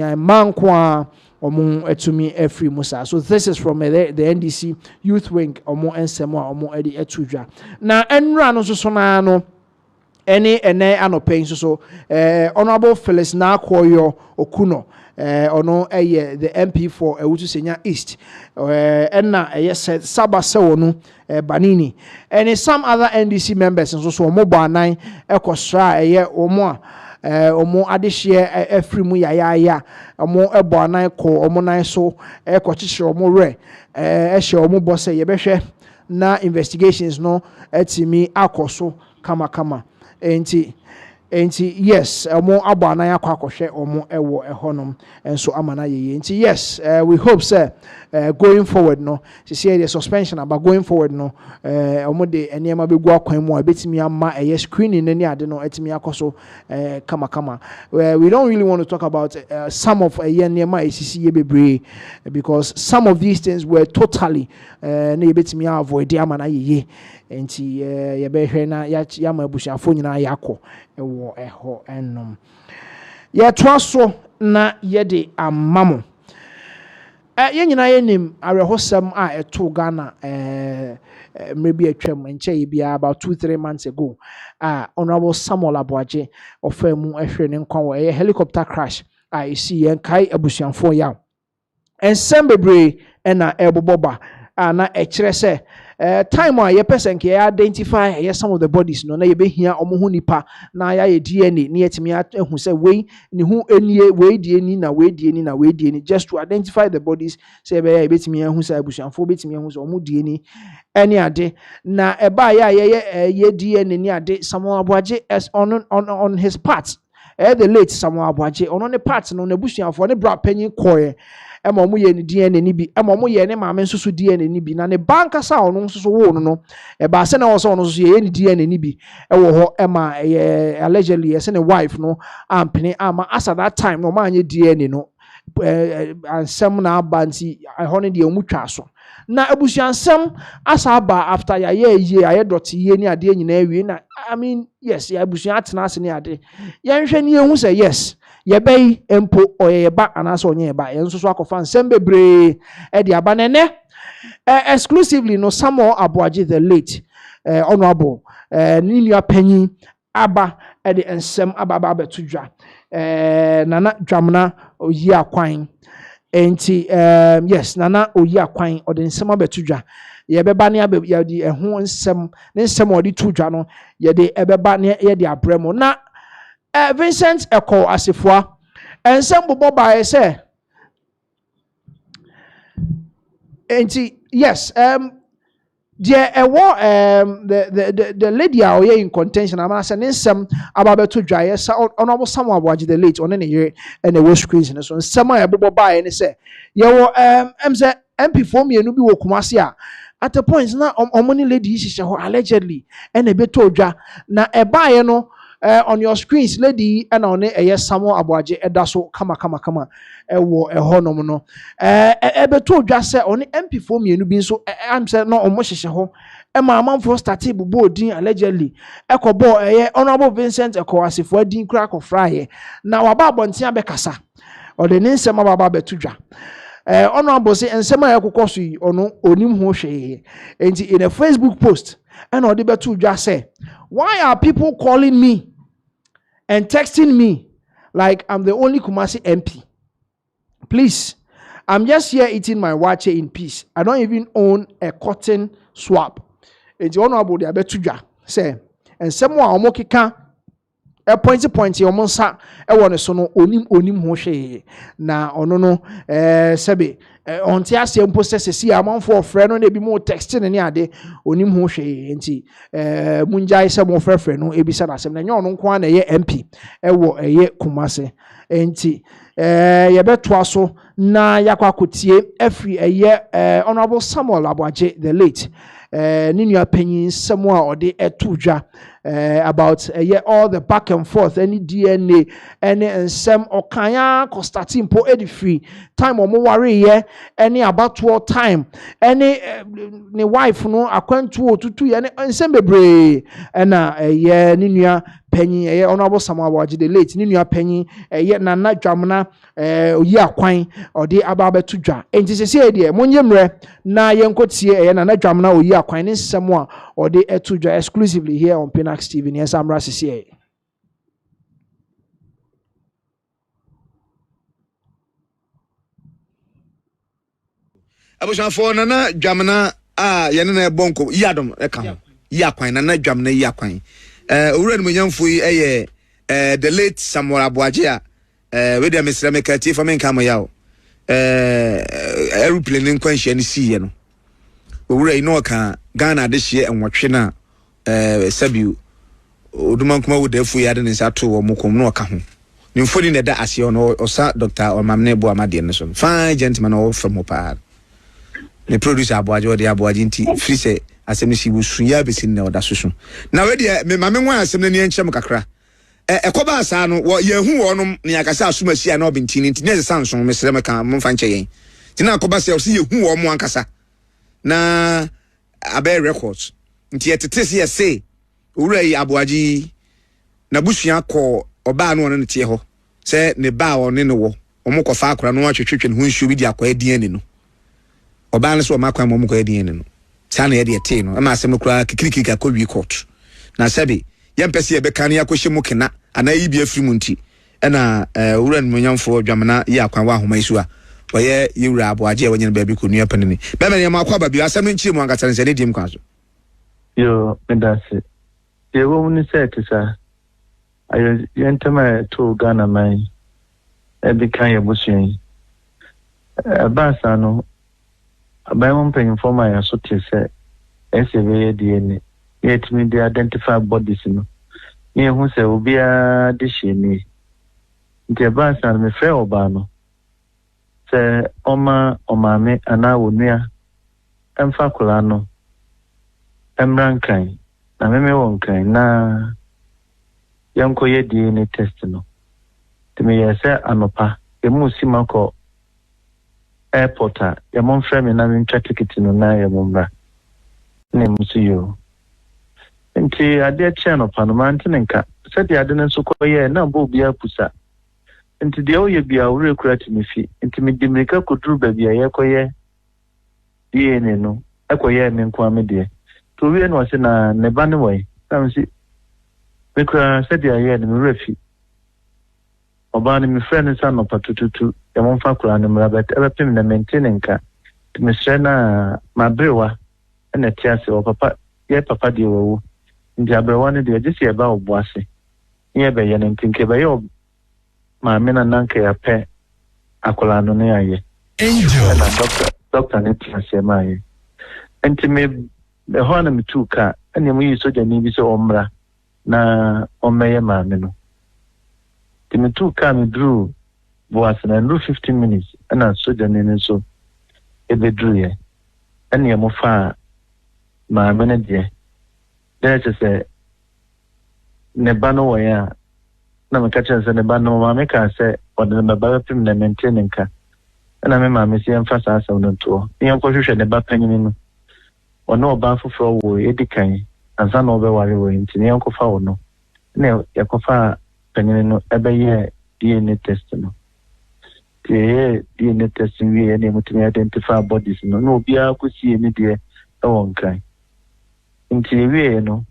is from the NDC Youth Wing omo ensemo omo edi etudwa. Na enra no so na no ene anopen so Honorable Phyllis Nakoyo Okuno ono the MP for Ewutu Senya East enna said Sabase no Banini and some other NDC members so omo banan ekosra omo omo adehye efrimu ya omo eboanan ko omo nan so ekochiche omo re ehye omo bose ye behwe na investigations no atimi akoso kama enti yes omo aboanan akwakohwe omo ewo ehonom enso amana ye enti yes we hope say going forward no see the suspension about going forward no omo de enema begu akwan mu abetimi ama screening nani ade no etimi akoso kama we don't really want to talk about some of enema ACC ye bebre, because some of these things were totally na yebetimi avoid amana ye enti ye behwe na ya mabushafo nyina yakọ ewo eho ennom ye toaso na ye de amamo ye nyina ye nim arehosem a eto Ghana maybe atwam enche bia about 2-3 months ago Honorable Samuel Aboagye ofemu ehwe ne nkwa wo helicopter crash I see en kai abusuanfo ya ensem bebre na eboboba na ekire se time a ye person ke identify some of the bodies no na ye be hia omo hu nipa na ya ye DNA na yetimi ahu se we ni hu enie we die ni na we die ni na we die ni, just to identify the bodies say be ya betimi ahu se abusuanfo betimi ahu se omo die ni any ade na eba ya ye DNA ni ade Samuel Aboagye on his part the late Samuel Aboagye on the part no na abusuanfo ne bra panyin koye ema omo ye ne DNA ni bi ema omo ye ne maame nsusu DNA ni bi na ne banka sa ono nsusu wo no e ba se na wo so ono nsusu ye ne DNA ni bi e wo ho ema allegedly ye se ne wife no ampene ama asa that time no ma anye DNA no ansem na abanti ho ne de omu twa so na abusuansem asa aba after ya ye aye dot ye ni ade nyina awie na I mean yes ya abusuan atena ase ni ade ye nhwe ni ehu say yes ye bay empo oyeba anaso onye eba enso so akofa nsem bebre e de aba nene exclusively no Samuel Aboagye the late honorable ninia panyin aba e de ensem aba betudwa nana dwamna oyi akwan enti yes nana oyi akwan o de nsem abetudwa ye beba ne ye de eho nsem ne nsem o de tudwa no ye de ebeba ne ye de abremo na Vincent Eko Asifua ensem bobo ba say enti yes there the lady a oye in contention am say nsem ababeto dwaye sa Honorable Samuel Aboagye the late on ne and the screens so nsem a bobo ba ne say ye wo say MP for me enu bi wo Kumasi a at the point na omoni lady hihye ho allegedly and ebeto dwa na ebaye no on your screens lady and on Samuel Aboagye edaso kama ewo ehonom no ebeto dwa se on MP for me enu bi so am say no omo hyehye ho Emma Amanfo started boarding allegedly. Ekobo Honorable Vincent Ekowasi for din crack of fry. Now about Bontia Bekasa or the name Sama Baba Betuja. Honorable say and Sama Yakukosi or no Onim Hoshe. And in a Facebook post, and Betuja say, why are people calling me and texting me like I'm the only Kumasi MP? Please, I'm just here eating my wache in peace. I don't even own a cotton swab. It's honorable the Abetuja say, and someone omokika a point your sa e won so no onim ho hwe na ono no sebe on ti ase mpo sese amanfo frɛ no na bi mo text ne ade onim ho hwe enti munjai se mo frɛ no ebisa na asem na nya ono nko na ye MP e wo eye Kumase enti yebeto aso na yakwakotie afri eye honorable Samuel Abwaje the late Ninu opinion somewhere or the etudja about all the back and forth, any DNA, any some or kaya constatin po free time or more worry any about what time, any wife no acquaint 2 to 2 and some bebre and Ninu penny honorable Samawaji the late Ninu penny yet nana jamana ya quine or the ababe tuja. And this is idea Munyemre na yenkotie nana jamana o ya quine someone or the etuja exclusively here on Pinaxtv. Yes, I'm Rasisi. Abushan for nana jamana yanana bonko yadom eka ya quine nana jamana ya quine. Uren munyamfui the late Samuel Abwaje we dey Mr. Mekati for men kama yawo aeroplane nkwanhia ne sie no owura ino ka Ghana de hye enwotwe na sabiu oduma kuma wo da fu ya de ne sato wo mokom no ka ho ne mfoni ne da ase no osa Dr. Omamne bo amade ne so fine gentleman all from Opar le producer Abwaje de Abwaje nti free say asem si wo suya be sin na oda soso na we de me mame nwa asem na ne enchem kakra ekoba asa no wo yehu wonom ne yakasa asuma sia na obintini nti ne sanson mesere meka momfa nche yen ti na akoba se o si yehu wo mo ankasa na abe records nti etete se say owura yi Abwaje na busua ko oba no ne tie ho se ne ba o ne wo omokofa akora no atwetwetwe ne ho nsuo bi di akwa adien no oba ne so o makwa mo ko adien no sana ye de te no ama asem kura kikirikika ko wi court na sabi yempese ye beka ne yakohye mu kena ana yi bi afiri mu nti na owura ne monyamfo dwamana ye akwan wa homa isu a oye yewura Abwaje wonye ba bi ko nua panini be me ma akwa ba bi asem nchi mu angata nse ne dim kwaso yo medase ye wo ni set sa ayo yentama to Ghana man e bi kan ye busuyin abasa no abayom pen informa ya so te se SVA DNA yet me dey identify bodies no ye hu se obia de sheni nti abasa me frɛ oba no se omame ana wonua emfa kula no emrankan na meme wonkan na yanko ye DNA test no teme yese anopa emu simako airport ya mon frame na min ticket no na ya momra ne musuyo nti ade channel pa no man tinka said ya de nso koye na bo bia pusa nti de oye bia wure kurati mi fi nti mi dimrika koduru ba bia ye koye DNA no akoye me nko amede to wie no se na ne ba ne wai na si me kura said ya ye ne mi refi oba ne mi friend sa no patututu ya mon fa kura ne mra bet ebe pim na maintain nka to me sre na mabrewa na tiase o papa ye papa di wo ndi abrewa ne de jesi e ba oboase ye be ye ne ntinke be yo ma me na nanka ya pe akola no ne aye angel na doctor ne tiase ma ye enti me be ho na me tuka ene mu yi soja ni bi so omra na omeye ma me no me tuka me drew was na 15 minutes and soja ni so e be drew ye ene mo fa ma me ne de there just say ne ba no wa ya na me catch say ne ba no ma me ka say o de me ba pim na maintain nka na me ma me si emphasize on to yan ko hwehwe ne ba panyin no ono oba foforo wo edikan ansa na obeware wo nti ne yankofa wo no na yakofa panyin no ebeye DNA test no DNA test we any mutumi identify bodies no no bia kusie ni de e won kan nti we no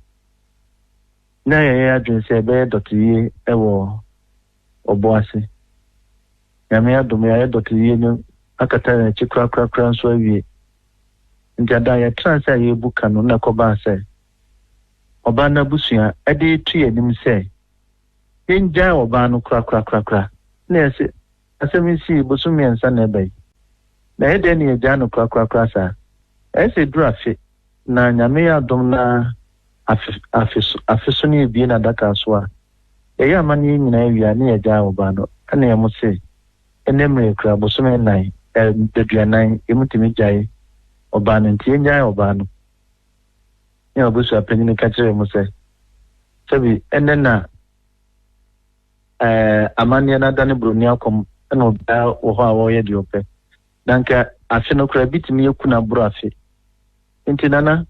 na ya adwen se be dotie e wo oboase ya me adom ya dotie no akata na chikra nso awie nti ada ya transfer ye buka no na koba se oba na busua ade tu anim se enja oba no kra na ese asemisi bosumi ensa na bai na ede ni eja no kra sa ese drafe na nyame ya dom na afiso ni bi na daka so a eya mani nyina awia na eja oba no ana emu se enemre kra bosumi nai deduanan emutimi jai oba no nti enja oba no ya obusu apenyi ka kire mu se sabi enena amania na dane broni akom na oba wo ho a wo ye de ope danka afi no kra bitimi ekuna bro afi nti nana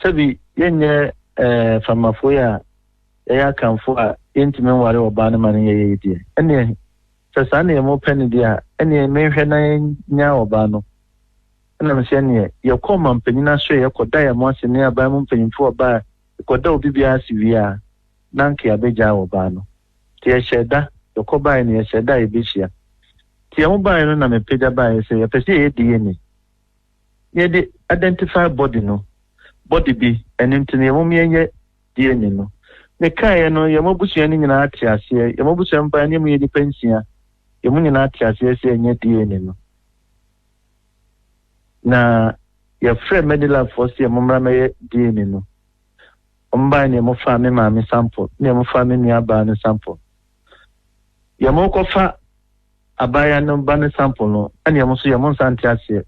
sabi yenye famafo ya kanfo a yentimi ware oba no mane ye die ene sasa na emo peni dia ene menhwe na nya oba no na mse ne ye koma mpanyina so ye koda ya mo ase ne aba mo mpanyinfo oba koda obi bia asivia nanke abeja oba no tie sheda yokoba ne ye sheda ebishia tie mo ba no na mepeja ba ye se ye pese ye die ni ye de identify body no body bi enintini mo mienye die ni no ne kai no ye mo busua ni nyina ate ase ye mo busua mpa ne mo ye di pensia ye mo nyina ate ase se enye die ni no na ya frame medical force ya mumra me DNA no omba ne mo fa me ma me sample ne mo fa me ni aba ne sample ya mo ko fa abaya no ba ne sample no ane ya mo so ya mo santi ase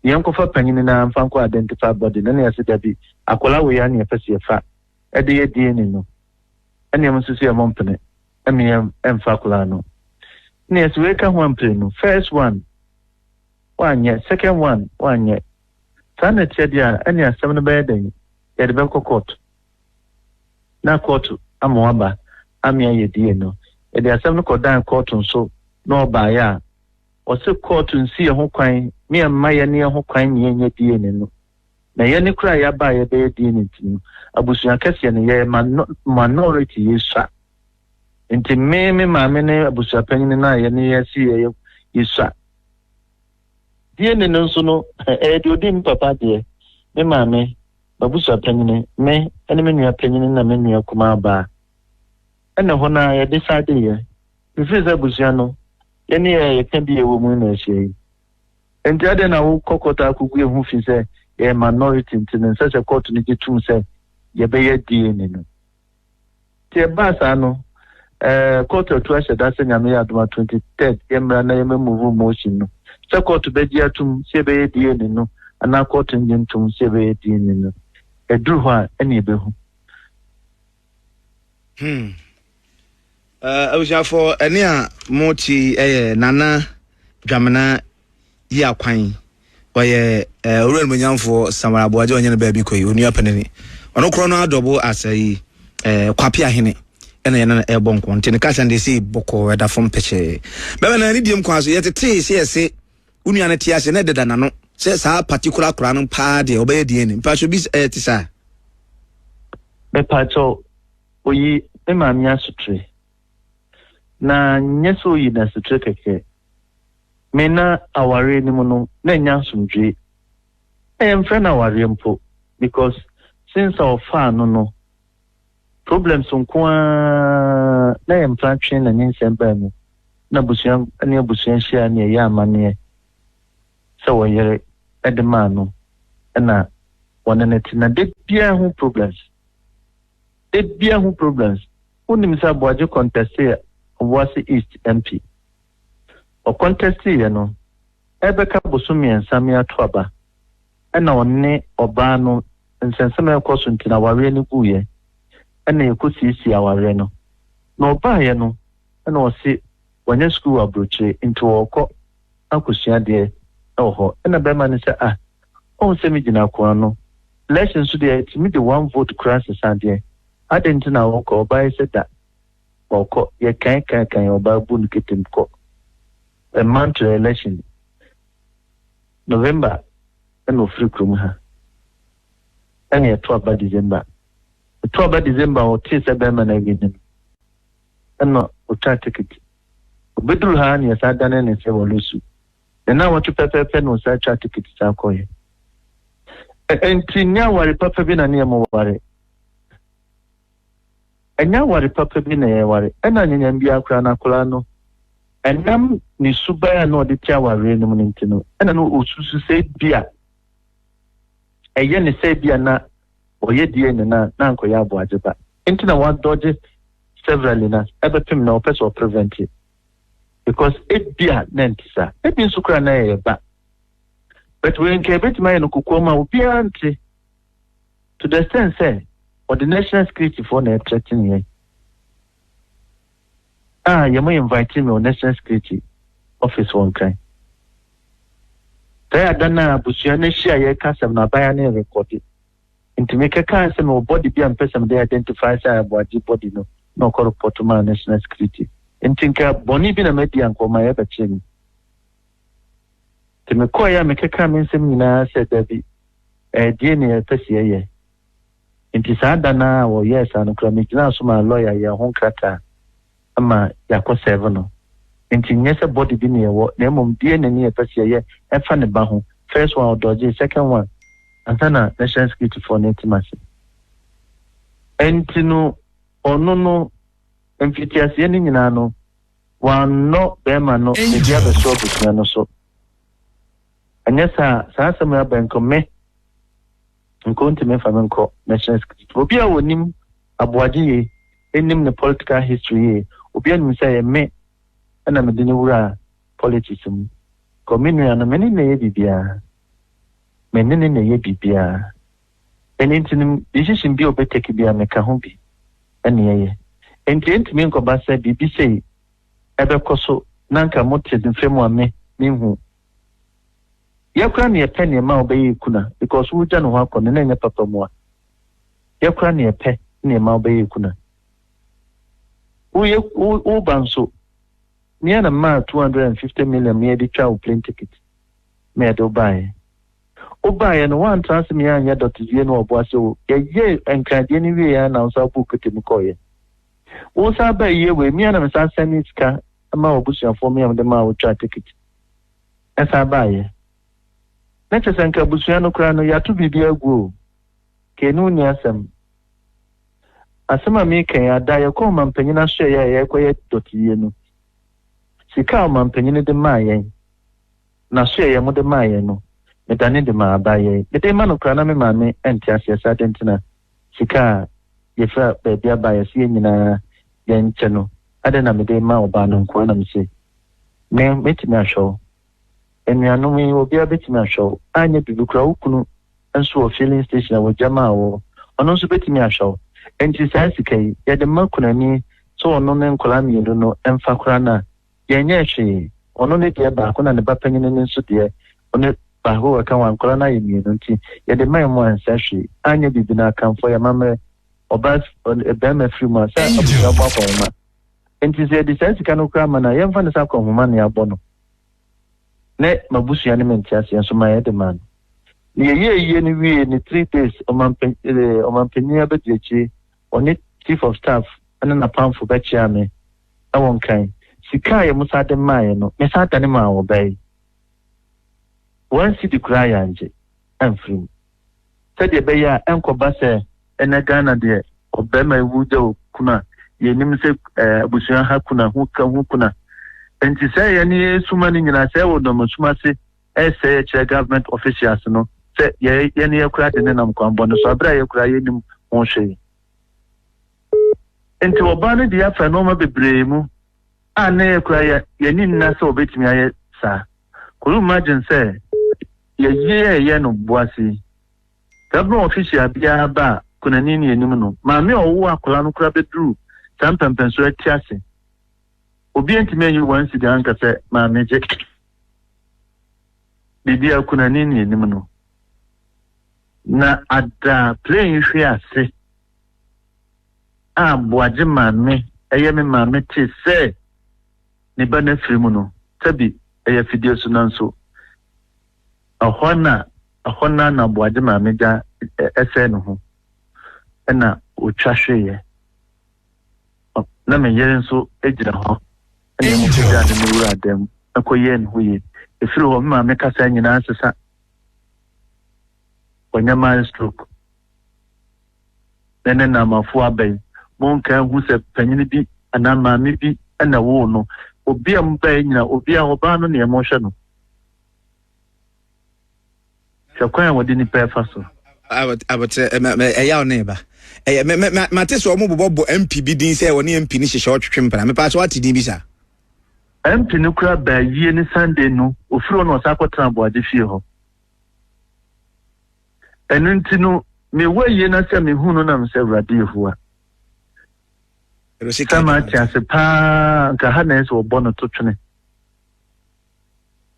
ye ko fa panyin na mfa ko identify body na ya se dabi akola we ya ne pese ya fa e de ye DNA no ane mo so ya mo mpene ame emfa kola no ne ya se we ka ho ampre no first one wanye second one wanye sana tiadia ani asem no be den ye de be court na court amwaba amia ye die no e de asem no kodan court nso no oba ya o se court nsi ye ho kwan me amma ye ne ho kwan nye die ne no na ye ne kura ya ba ye be die ne tin abusuan kase ne ye minority yesa nti me maame ne abusuan panyin na ye ne ye si ye yesa die ne nso no de odi papa de me maame babusu panyin me ene me nua panyin na me nua kuma ba ene ho na ye decide ye ifisa busu no ye ne ye kan bi ewo mu na ehye enti ade na wo kokota akugu ehu fi se ye minority ntin se se court ni gitum se ye be ye die ne no tie ba sa no court to ashe da se nyame ya adoma 23 ye mra na ye move motion no se court be dia tum se be ye die ne no ana court ngin tum se be ye die ne no edru ho a ene be hu awusia for ene a moti nana dwamena yi akwan oye owuran munyamfo samara boaje onye ne ba bi koyi onua panani ono kro no adobo asai kwapi ahene ena yana ebon konte ne kasa nde si boko eda fom peche bebe na ni diem kwaso yetete se ese unua ne tiase ne deda nano se sa particular kra no pa de obeye die ni pa so bi tisa me pacho oyi e ma mi asutre na nyeso yi na sutre keke mena aware ni muno na nya sumdwe friend aware mpo because since our fan no problems nko na plan train na nsemba mu na busuan ani busuan hia na ya amane so woyere edema no na wonaneti na de bia hu problems unim sa boaje contest was East MP o contest ye no ebeka bosumi ensame atoaba na wonne oba no nsenseme ekoso ntina ware ni guye na ekosisi aware no na oba ye no na osi wanya school abroche into okọ akosua de ho na be ma ni se o se mi gina ko no elections so there to me the one vote crisis and there I didn't know by said that or you can't about boon get him a month to election November and no free krum and a 12 by December 12 by December or tis a beman again and not try ticket Bedru han yes I done and say Lusu and now what you pepper pen was I try ticket to Sakoye and now what papa been a near more worry and now what papa been a worry and I didn't be a cranacolano and nam ni subaya no de tia ware no ntino and no osusu say bia eye ne say bia na oye die ne na nkoya abo ageba ntina wa dodge severally na ebepim na person prevent it because it bia nentisa e bin sukra na e ba but when kebet my no kokoma obi ante to the sense say or the national security for na threatening here you may invite me on national security office one kind. They are done now, but you are share your custom na buy any record. And to make a custom or body be and person they identify say about the body no call report to my national security. And think Bonnie been a media and call my ever chin. To me call ya make a comment seminar said that the DNA PCA. It is Adana or yes, and Cramigna, so my lawyer, your home crata. Ama yako 7 no enti nyese body bi ne wo na mom die na ne pese ye e fa ne ba ho first one dodge second one antana national security for intimacy enti no ono no emfitiase ne nyina no wan no be ma no e dia be so busua no so anyesa sa asem ya banko me nkonti me fa menko national security obi a wonim aboaje ye enim ne political history ye obi anu say me ana me dini wura politics mu kominu ana me ne ye bibia me ne ye bibia enintinim decision bi obeteki bia me ka ho bi ene ye enti me nko ba say bibi say ebe koso nanka mote din fremu ame minhu yakura ne pe ne ma obeyi kuna because wo ja no ho akọ ne nya papa mu a yakura ne pe ne ma obeyi kuna Who banso near the ma 250 million me the travel plane ticket. Me do buy. O buy and one trans me and ya dot you know boaso ye and can anyway now so book to mkoye. O sa buy ye we me and sa send ska ama obusia for me am the ma wo try ticket. Esa buy. Let us anka busia no kra no ya to bibia go. Kenu ni asem. Asema mi kan ya da ya ko mampanyina hwe ya ekoye dotiye no sika mampanyina de maaye na hwe ya mo de maaye no me dane de ma abaye me de ma no kra na me ma me enti asiasa dentina sika ye fra be abaye sie nyina ye nche no ade na me de ma oba no nko na me se me metimi ahwo enuanu mi obi abetimi ahwo anya bibi kra ukunu enso o filling station wo jama wo ono so betimi ahwo enti sansike ya de makunani so ono ne nkola mielu no emfa kora na yenye hwe ono ne de ba ko na ne bapanyine ne nso de ono ba ho aka wan nkola na yemielu nti ya de mai mo ansa hwe anya bibi na kanfo ya mamre obas ebe ma free ma sa abuja kwa kwa ma enti se de sansike no kora ma na yemfa ne sa kwa homa ne abo no ne mabusu ya ne menti ase so ma ya de man ye ni wie ni 3 days omampenya bediechi oni chief of staff ana na pamfo be chiame awon kan sika ye musa de mai no me sa tane ma wo bai one city cry anje amfrim said ye be ya enkoba se ena Ghana de obema ewude kuna ye nim se abusuan ha kuna hu kuna enti se ye ni suma ni nyina se wo do musuma se say government officials no say ye ni yakura de nam kwambo no so abra yakura ye nim won hwe enti obane de afa no ma bebre mu ana yakura ye ni nna se obetimi aye sa kuru imagine say ye no boasi government official bia ba kuna nini enim no ma me owo akola no kura bedru sampempenso atiase obi enti me you once the anka say ma meje bibi akuna nini enim no na ada playing hwe ase a boaje maame eye me maame te se ne ba na firi mu no tabi eye fidie so nanso ahona na boaje maame ja ese no ho na otwa hweye na me yere nso ejira ho ene mo ja de mu wura dem akoye no ye efiri ho maame kasa nyina sesa Wanyama stroke. Nene na mafu abai. Monka hu se panyini bi ana maami bi ana wo no. Obi ambai nyina obi a oba no ne emotion no. Shakwan wodi ni pefa so. Eya oneba. Mate so omo bobo MP bi din se woni MP ni hyehyɛ otwetwe mpana. Me pa so ati din bi sa. MP no kura ba yie ni Sunday no. Ofuro no sakotra boade fie ho. Enunti me waye na se me hunu na me se wrade yehoa sama tiase pa ka hanen so obo no totwene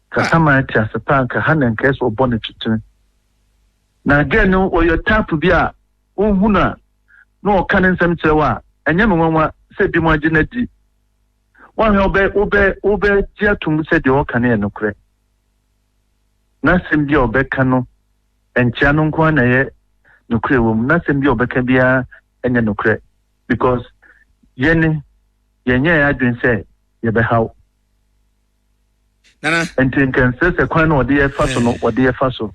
ka sama tiase pa ka hanen ka so obo no totwene na again oyo tap bi a unhuna no kanen nsem kyerwa enye me nwanwa se bi mo agina di wa he obe dia tum se de o kanen no kure na sim bi obeka no enchiano nkwa na ye nukre wom na sem bi obeka bia enya nukre because yenye ya dwen say ye be how nana entin kan se kwan no de ye faso no de ye faso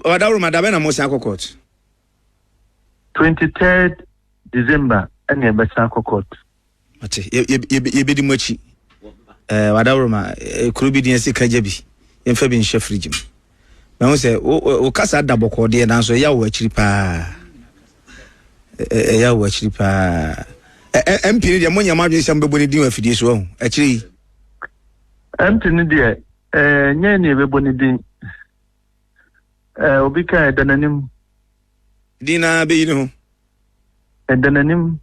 wadawro madabe na mo san court 23rd December enya be san court ate ye bedi mochi wadawro ma krubi din se kaja bi yemfa bi nhye frigim na say o kasa da boko de na so ya wo akiri pa MP ni de mo nyama dwen sam bebo ni din afidie so ho akiri MP ni de nye ni bebo ni din obi ka dananim dina be yi no dananim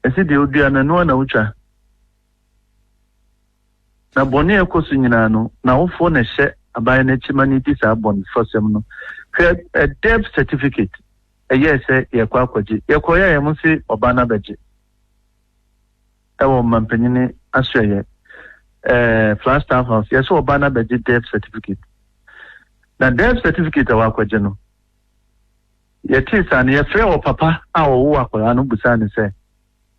esi de odua na no na ucha na boni ekosu nyina no na wofo na hye abaye na chimani di sa bon fosem no a death certificate yes ye kwa kwaji ye koya ye mo si oba na beje ewo mampanyini asye flash staff house yes oba na beje death certificate na death certificate wa kwaji no ye tisa ne ye frɛ o papa a wo akwara no busa ne sɛ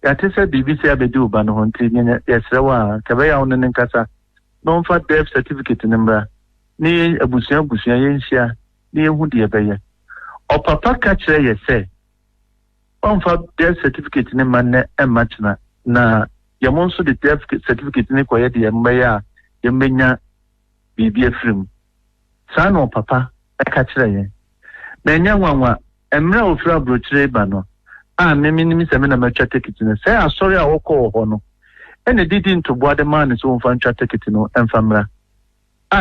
ya tisa BBC abedi oba no ho nti nye ye srɛ wa kabe ya ono ne nkasa no fa death certificate number ni abusia yenhia ni ehu de ebeye o papa ka kire ye se on fa death certificate ni manne emachna na ye monso de death certificate ni koye de embeya ye menya bibi afrim sa no papa ka kire ye na nya nwanwa emra ofra brochire ba no a memi se me na matwa ticket ni se asori a wokọ ho no ene didi ntobo de man so mfa ntwa ticket no emfamra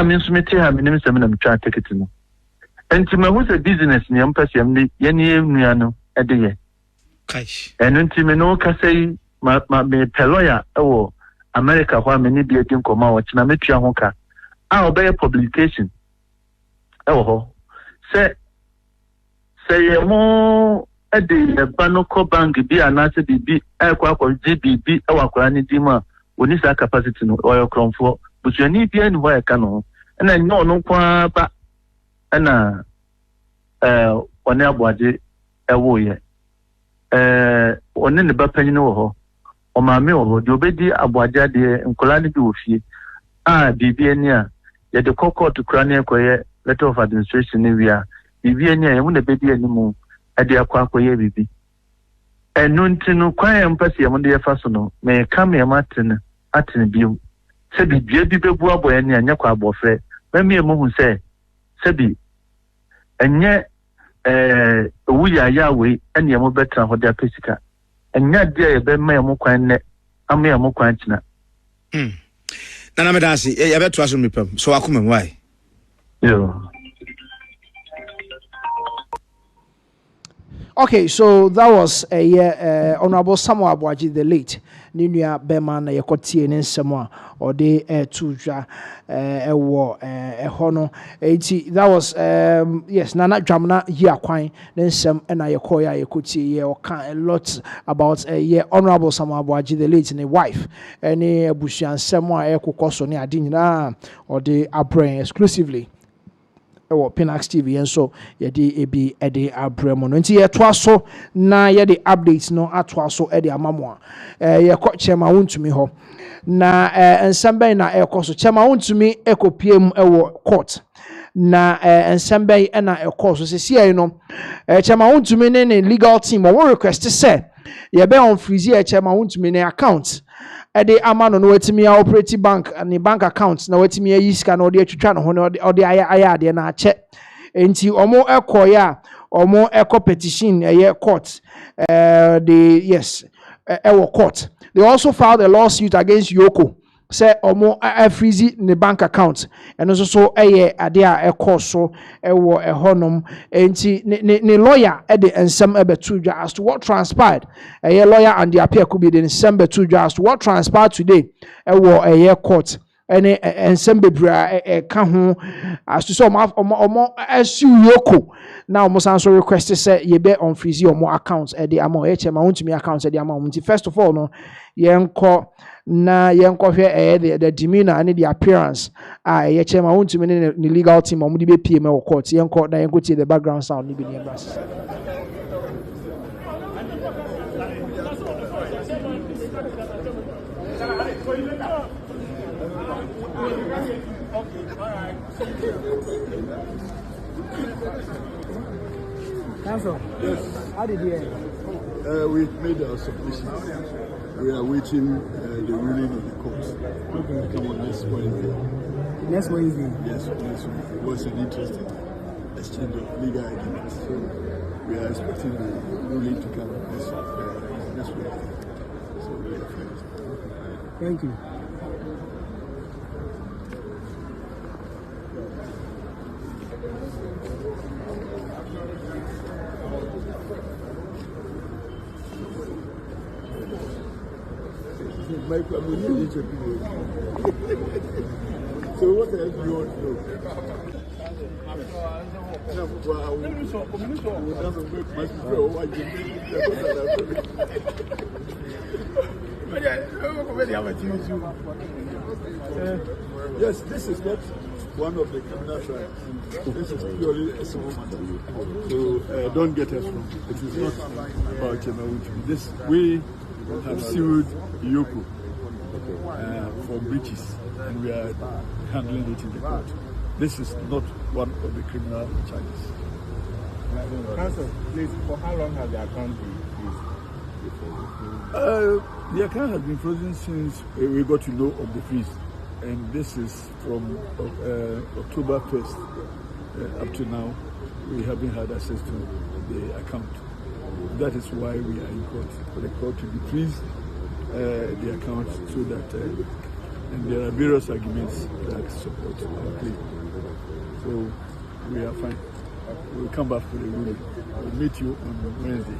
me nsumete ha me nimsem na mtwa ticket no enti mahu se business ni ampasem ni ye ni enua no ede ye kai enti me no ka sei ma me peloya ewo America ho me ni bia din koma wo china metua ho ka obey publication ewo ho se ye mo ede ye banoko bank bi anase bibi ekwa GBB ewa kwara ni dima oni sa capacity no oyo kronfo busuani bia ni wa eka no na nyo no kwa ba na one aboade ewo ye one ne ba panyin wo ho o ma me wo ho de obedi aboade ade nkola ne bi wo fie bibi ani a ye de kokot kura ne ekoye letter of administration ne wia bibi ani a ye mu na bedi animu ade akwa akoye bibi enu ntinu kwa ya mpasi ya mu de ye fa so no me kam ya matene atene biu sebi bia bi bebu aboye ni anya kwa abofre memi emu hu se sebi enye wuya yawe ene emu betra ho de apesika enya de ye be ma emu kwan ne ama emu kwan kina nana medasi ya beto aso mipam so akoma why yo Okay, so that was a Honorable Samuel Abuaji the late Ninia Beman Yakoti and Samoa or de tuja war hono. That was yes, Nana Jamna ya quine, then some and Ayakoya Yakuti or a lot about Honorable Samuel Abuaji the late and a wife, any Bushian Samoa Eko Koso near Dinna or de Abrain exclusively. Pinaxtv and so yɛde ebi ɛde abrɛmo no nti yɛtoa so na yɛde updates no atoa so ɛde amamoa yɛkɔ kyɛma wontumi hɔ na nsɛm bɛn na ɛkɔ so kyɛma wontumi ɛkɔpiem ɛwɔ court na nsɛm bɛn ɛna ɛkɔ so sɛsiɛ no kyɛma wontumi ne legal team ɔwɔ request sɛ yɛbɛ on freeze kyɛma wontumi ne account ede amano no wetimi ya operate bank ni bank account na wetimi ya yiska na ode atwitwa no ho na ode aya ade na ache enti omo ekoya omo petition court yes court they also filed a lawsuit against Yoko say omo freeze the bank account and also ade a so honom enti ne lawyer ede ensem ebetu as to what transpired lawyer and the appeal could be the ensem betu as to what transpired today court ene ensem bebra ka ho as to so omo asu Yoko now omo san so request say ye be on freeze omo account ede ama echema wontumi account ede ama omo first of all no yenko na yenkɔhwɛ the demeanor and the appearance ye chema wontumi ne legal team omo de be pm e court yenkɔ na yenko tie the background sound ni bi ne brass. Council, yes. How did you end? We've made our submissions. We are waiting the ruling of the court. Okay. Come on next Wednesday. Next Wednesday? Yes, next week. It was an interesting exchange of legal arguments. So we are expecting the ruling to come next week. So we are finished. Thank you. My family is a so what else do you want to know? Yes, this is not one of the criminal trials. This is purely a civil matter. So don't get us wrong. It is not about Chemawuchi. This we have sued Yoko for breaches, and we are handling it in the court. This is not one of the criminal charges. Counsel, please, for how long has the account been freezed? The account has been frozen since we got to know of the freeze, and this is from October 1st up to now. We haven't had access to the account. That is why we are in court, for the court to decrease the account so that, and there are various arguments that support our claim. So we are fine. We'll come back for the ruling. We'll meet you on Wednesday.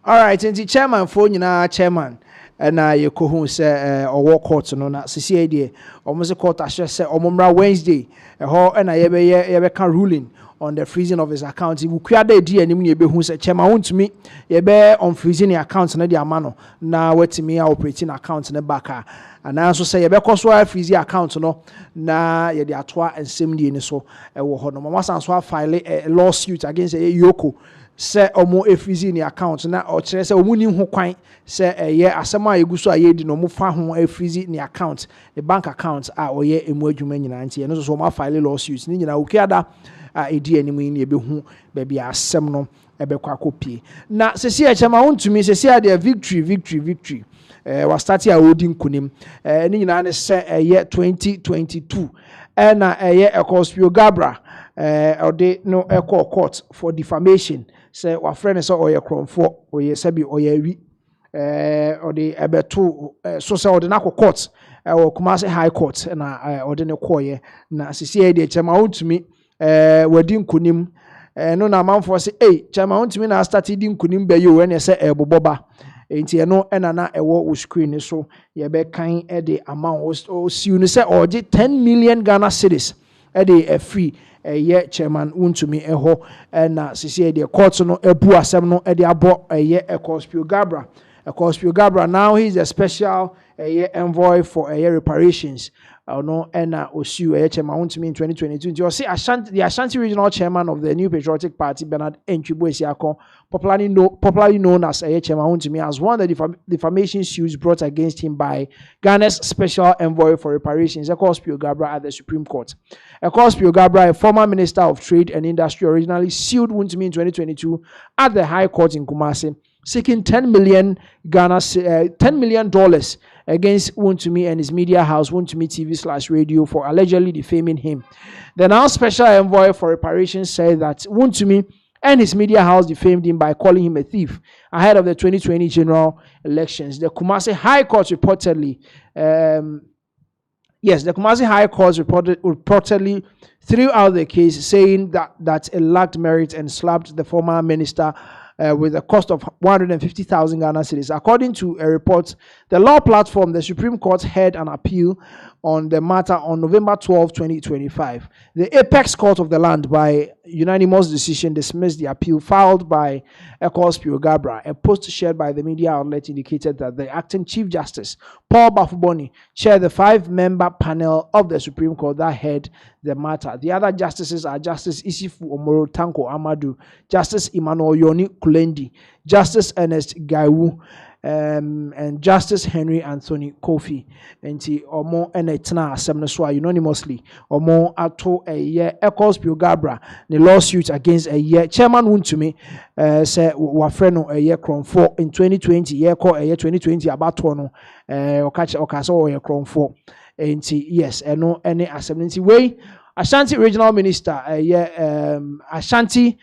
All right, and the chairman for chairman. And you could say or court no na sisi idea almost a court assess say omumra Wednesday and I can ruling on the freezing of his account. We create the idea and you be who say chairman want to me you be on freezing the accounts na the amano na wait me operating accounts na back and I also say you be so freeze the account no na ye the atwa and same day so e wo ho no mama san so file a lawsuit against Yoko se omo efrizi ni account na o kire se omo ni ho kwan se eye asema egu so aye di no mo fa ho efrizi ni account the bank account a oye emu adwuma nyina ntie no so mo file lawsuits ni nyina okiada a edi animu ni ebehu ba bia asem no ebekwa akopie na sesi e chema wontumi sesi ade victory was starting a holding kunim ni nyina ne se eye 2022 na eye Ekospio Gabra ode no echo court for defamation say wa friend say oye kromfo oye sabi oye wi ode ebeto so say ode na court o Kumasi High Court na ode ne koye na sisi e de chema wontumi wadi nkunim no na manfo say chema wontumi na start di nkunim be yo ene say eboboba enti eno na ewo screen so ye be kan e de amount o siu no say oje 10 million Ghana cedis e de free ye chairman wontumi eho na sisi e de court no ebu asem no e de abo ye Ekospio Gabra. Ekospio Gabra now he is a special envoy for reparations no na osiu chairman wontumi in 2022 you see the Ashanti regional chairman of the New Patriotic Party Bernard Entwibo Esiakon popularly known as chairman wontumi has won the defamation suits brought against him by Ghana's special envoy for reparations Ekospio Gabra at the Supreme Court. Ekospio Gabra, a former minister of trade and industry, originally sued wontumi in 2022 at the High Court in Kumasi seeking $10 million against Wontumi and his media house, Wontumi TV/radio, for allegedly defaming him. The now special envoy for reparations said that Wontumi and his media house defamed him by calling him a thief ahead of the 2020 general elections. The Kumasi High Court reportedly, reportedly threw out the case, saying that it lacked merit and slapped the former minister with a cost of 150,000 Ghana cedis. According to a report, the law platform, the Supreme Court heard an appeal on the matter on November 12, 2025. The apex court of the land, by unanimous decision, dismissed the appeal filed by Ekospio Gabra. A post shared by the media outlet indicated that the acting Chief Justice, Paul Bafuboni, chaired the 5-member panel of the Supreme Court that heard the matter. The other justices are Justice Isifu Omoro Tanko Amadu, Justice Emmanuel Yoni Kulendi, Justice Ernest Gaiwu, and Justice Henry Anthony Kofi. Enti omo enetna asem no so unanimously omo ato Ekospio Gabra the lawsuit against chairman Wontumi say wafre no kromfo in 2020 year 2020 abato no okaso kromfo. Enti yes eno ene asem nti we Ashanti regional minister Ashanti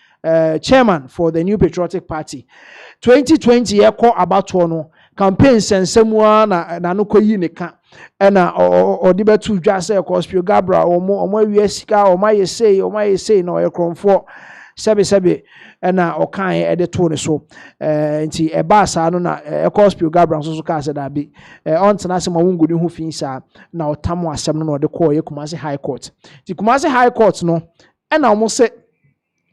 chairman for the New Patriotic Party 2020 yeko abato no campaign sensemua na no koyi ne ka na odi betu dwa say Ekospio Gabra omo awie sika omo yesei na oyekromfo sebe na okan ede to ne so nti eba sa no na Ekospio Gabra so ka se da bi ontena se ma wongudi hu finsa na otamo asem no ode ko Kumasi High Court. Ti Kumasi High Court no na omo se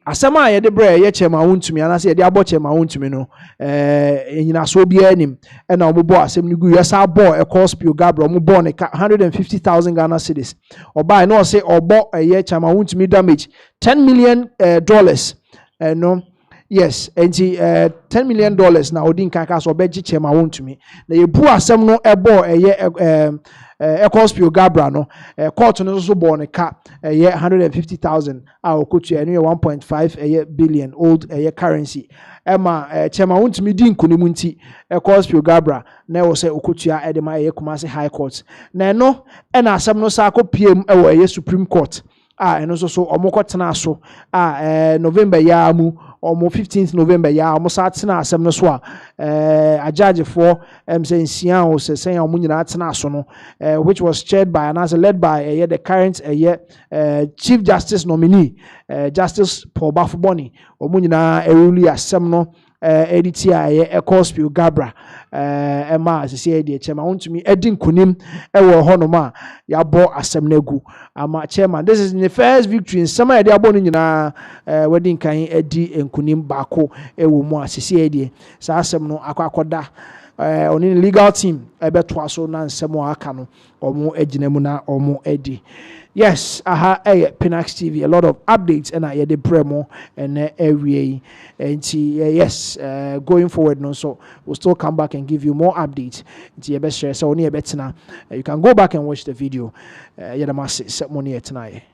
asema ye de bre ye chema Wontumi anase ye de abo chema Wontumi no enyina so bia anim na omobo asem ni gu yesa abo Ekospio Gabra omobo ne 150,000 Ghana cedis oba no say obo ye chema Wontumi damage $10 million no yes enti $10 million na odin kanka so beji chema Wontumi na ye bu asem no ebo Ekospio Gabra no court no so bo ne ka 150,000 a okotu eno 1.5 billion old currency ema chema Wontumi din kunimu nti Ekospio Gabra na wo se okotu a edema Kumasi High Court na no na asem no sa akopiem ewo Supreme Court eno so omokotena so November ya mu omo 15th November ya omo sa tena asem no so judge for say nsia o say omo nyina tena so no which was chaired by and as led by the current Chief Justice nominee Justice Paul Bafuboni omo nyina eruli asem no editia Ekospio Gabra ema sisi de chairman Wontumi edin kunim ewo honoma ya bo asem nagu ama chairman this is the first victory in sama ya de abo no nyina wedding kan edi enkunim bako ewo mu asisi de sa asem no akwakoda oni legal team ebeto aso na nsemo aka no omo agina mu na omo edi. Yes, Pinaxtv, a lot of updates and I the premo and every and yes, going forward no, so we'll still come back and give you more updates. Your best share so only a bit now. You can go back and watch the video. Yeah, the mass set money tonight.